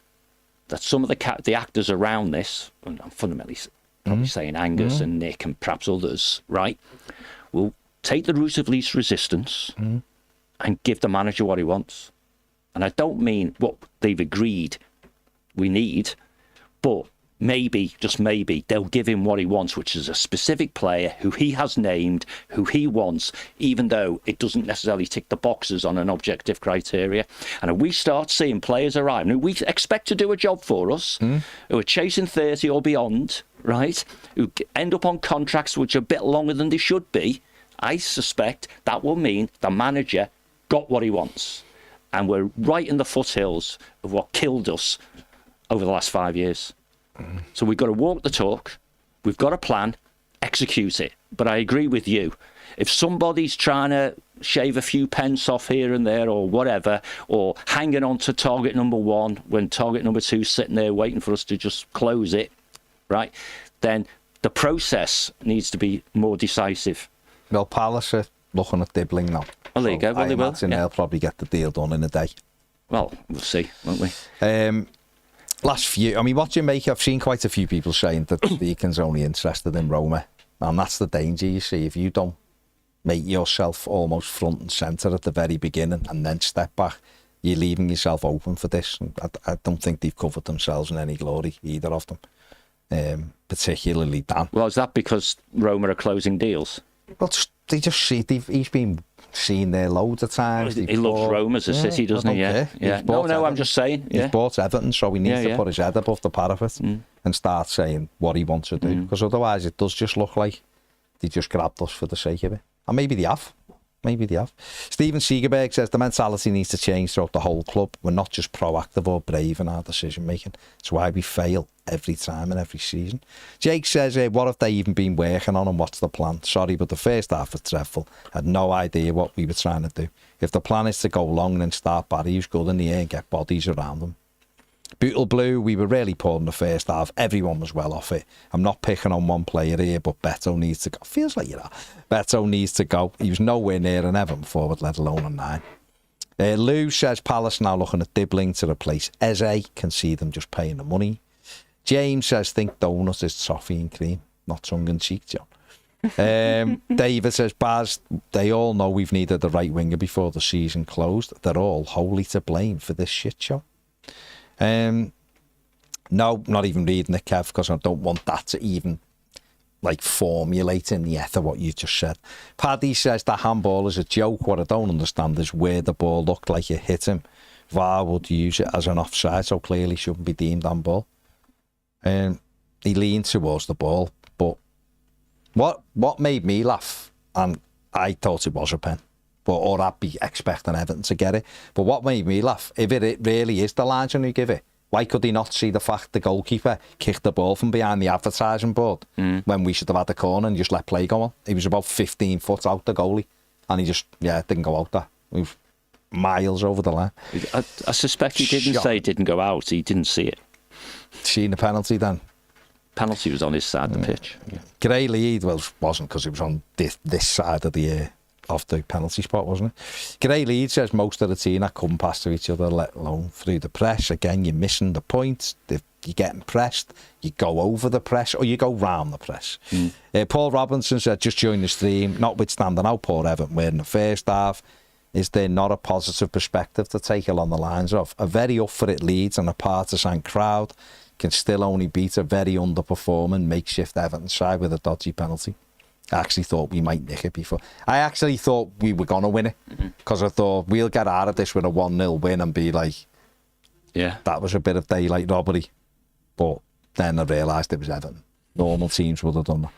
that some of the actors around this, and I'm fundamentally probably saying Angus and Nick and perhaps others, right, will take the route of least resistance and give the manager what he wants. And I don't mean what they've agreed we need, but maybe, just maybe, they'll give him what he wants, which is a specific player who he has named, who he wants, even though it doesn't necessarily tick the boxes on an objective criteria. And if we start seeing players arrive, who we expect to do a job for us, who are chasing 30 or beyond, right, who end up on contracts which are a bit longer than they should be, I suspect that will mean the manager got what he wants. And we're right in the foothills of what killed us over the last 5 years. So we've got to walk the talk, we've got a plan, execute it. But I agree with you. If somebody's trying to shave a few pence off here and there or whatever, or hanging on to target number 1 when target number 2's sitting there waiting for us to just close it, right, then the process needs to be more decisive. Well, Palace are looking at dibbling now. Well, there you go. Well, I imagine they'll probably get the deal done in a day. Well, we'll see, won't we? Last few, I mean, what do you make? I've seen quite a few people saying that Deacon's only interested in Roma, and that's the danger, you see. If you don't make yourself almost front and centre at the very beginning and then step back, you're leaving yourself open for this. I don't think they've covered themselves in any glory, either of them, particularly Dan. Well, is that because Roma are closing deals? Well, they just see, he's been seen there loads of times. He loves Rome as a city, doesn't he? Yeah. No, I'm just saying. He's bought Everton, so he needs to put his head above the parapet and start saying what he wants to do. Because otherwise it does just look like they just grabbed us for the sake of it. And maybe they have. Steven Segerberg says the mentality needs to change throughout the whole club. We're not just proactive or brave in our decision making. It's why we fail every time and every season. Jake says, what have they even been working on and what's the plan? Sorry, but the first half was dreadful. Had no idea what we were trying to do. If the plan is to go long and then start Barry, who's good in the air, and get bodies around them. Bootle Blue, we were really poor in the first half. Everyone was well off it. I'm not picking on one player here, but Beto needs to go. Feels like Beto needs to go. He was nowhere near an Everton forward, let alone a 9. Lou says Palace now looking at dibbling to replace Eze. Can see them just paying the money. James says think donut is toffee and cream, not tongue in cheek, John. David says Baz, they all know we've needed the right winger before the season closed. They're all wholly to blame for this shit show. No, not even reading it, Kev, because I don't want that to even formulate in the ether what you just said. Paddy says the handball is a joke. What I don't understand is where the ball looked like it hit him. VAR would use it as an offside, so clearly shouldn't be deemed handball. He leaned towards the ball, but what made me laugh, and I thought it was a pen, or I'd be expecting Everton to get it. But what made me laugh, if it really is the linesman who give it, why could he not see the fact the goalkeeper kicked the ball from behind the advertising board when we should have had the corner and just let play go on? He was about 15 foot out, the goalie, and he just, didn't go out there. He was miles over the line. I suspect he didn't say it didn't go out, he didn't see it. Seen the penalty then? Penalty was on his side of the pitch. Gray Lead, wasn't, because it was on this side of the penalty spot, wasn't it? Gray Lead says most of the team that couldn't pass to each other, let alone through the press. Again, you're missing the point. If you're getting pressed, you go over the press or you go round the press. Paul Robinson said, just join the stream, notwithstanding how poor Everton were in the first half, is there not a positive perspective to take along the lines of a very up for it Leeds and a partisan crowd can still only beat a very underperforming makeshift Everton side with a dodgy penalty? I actually thought we might nick it before. I actually thought we were going to win it because I thought we'll get out of this with a 1-0 win and be like, that was a bit of daylight robbery. But then I realised it was Everton. Normal teams would have done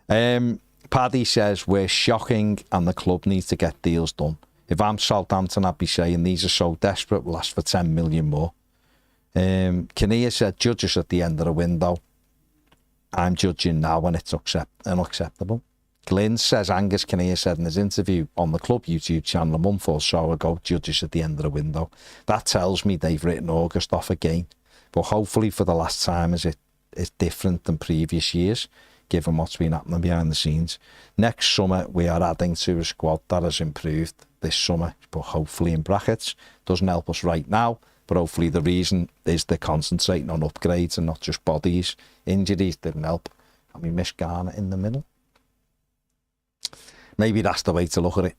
that. Paddy says, we're shocking and the club needs to get deals done. If I'm Southampton, I'd be saying these are so desperate, we'll ask for 10 million more. Kinnear said, judge us at the end of the window. I'm judging now when it's unacceptable. Glyn says, Angus Kinnear said in his interview on the club YouTube channel a month or so ago, judges at the end of the window. That tells me they've written August off again. But hopefully for the last time is different than previous years, given what's been happening behind the scenes. Next summer, we are adding to a squad that has improved this summer, but hopefully in brackets. Doesn't help us right now. But hopefully the reason is they're concentrating on upgrades and not just bodies. Injuries didn't help. And we missed Garner in the middle. Maybe that's the way to look at it.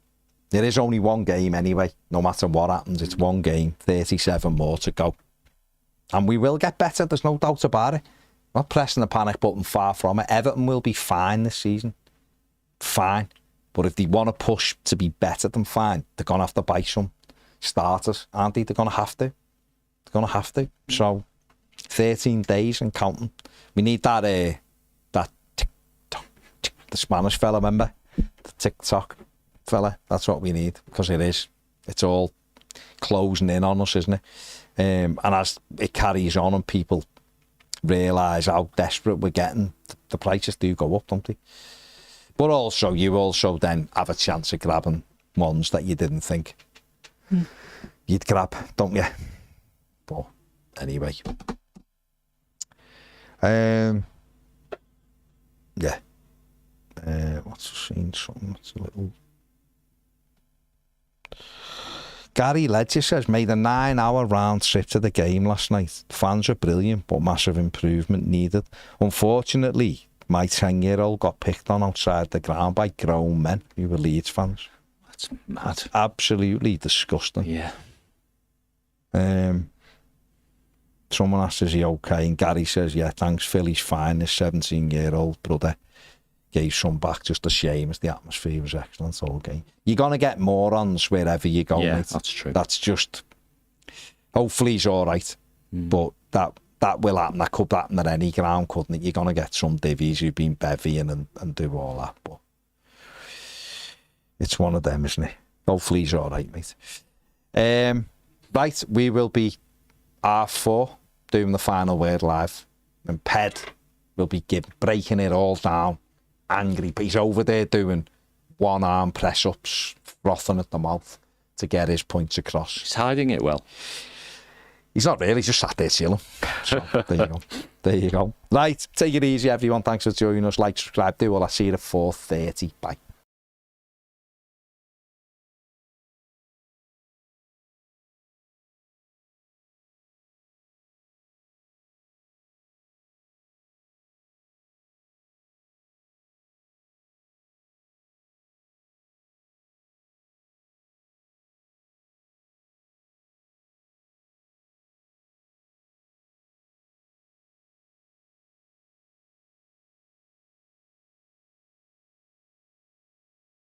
There is only one game anyway. No matter what happens, it's one game. 37 more to go. And we will get better, there's no doubt about it. Not pressing the panic button, far from it. Everton will be fine this season. Fine. But if they want to push to be better than fine, they're going to have to buy some starters, aren't they? They're going to have to. They're going to have to. So, 13 days and counting. We need that, the Spanish fella, remember? The TikTok fella. That's what we need, because it is. It's all closing in on us, isn't it? And as it carries on and people realise how desperate we're getting, the prices do go up, don't they? But also, you also then have a chance of grabbing ones that you didn't think you'd grab, don't you? But anyway. Yeah. What's seen something that's a little... Gary Ledger says, made a 9-hour round trip to the game last night. Fans were brilliant, but massive improvement needed. Unfortunately, my 10-year-old got picked on outside the ground by grown men who were Leeds fans. That's mad. That's absolutely disgusting. Yeah. Someone asks, is he okay? And Gary says, yeah, thanks, Phil, he's fine. His 17-year-old brother gave some back. Just a shame as the atmosphere was excellent all game. You're going to get morons wherever you go, yeah, mate. That's true. That's just... Hopefully he's all right. But that will happen. That could happen at any ground, couldn't it? You're going to get some divvies who've been bevying and do all that. But it's one of them, isn't it? Hopefully he's all right, mate. Right, we will be R4 doing the final word live. And Ped will be breaking it all down. Angry, but he's over there doing one-arm press-ups, frothing at the mouth to get his points across. He's hiding it well. He's not really, he's just sat there chilling. So, there you go. There you go. Right, take it easy, everyone. Thanks for joining us. Like, subscribe, do all that. See you at 4:30. Bye.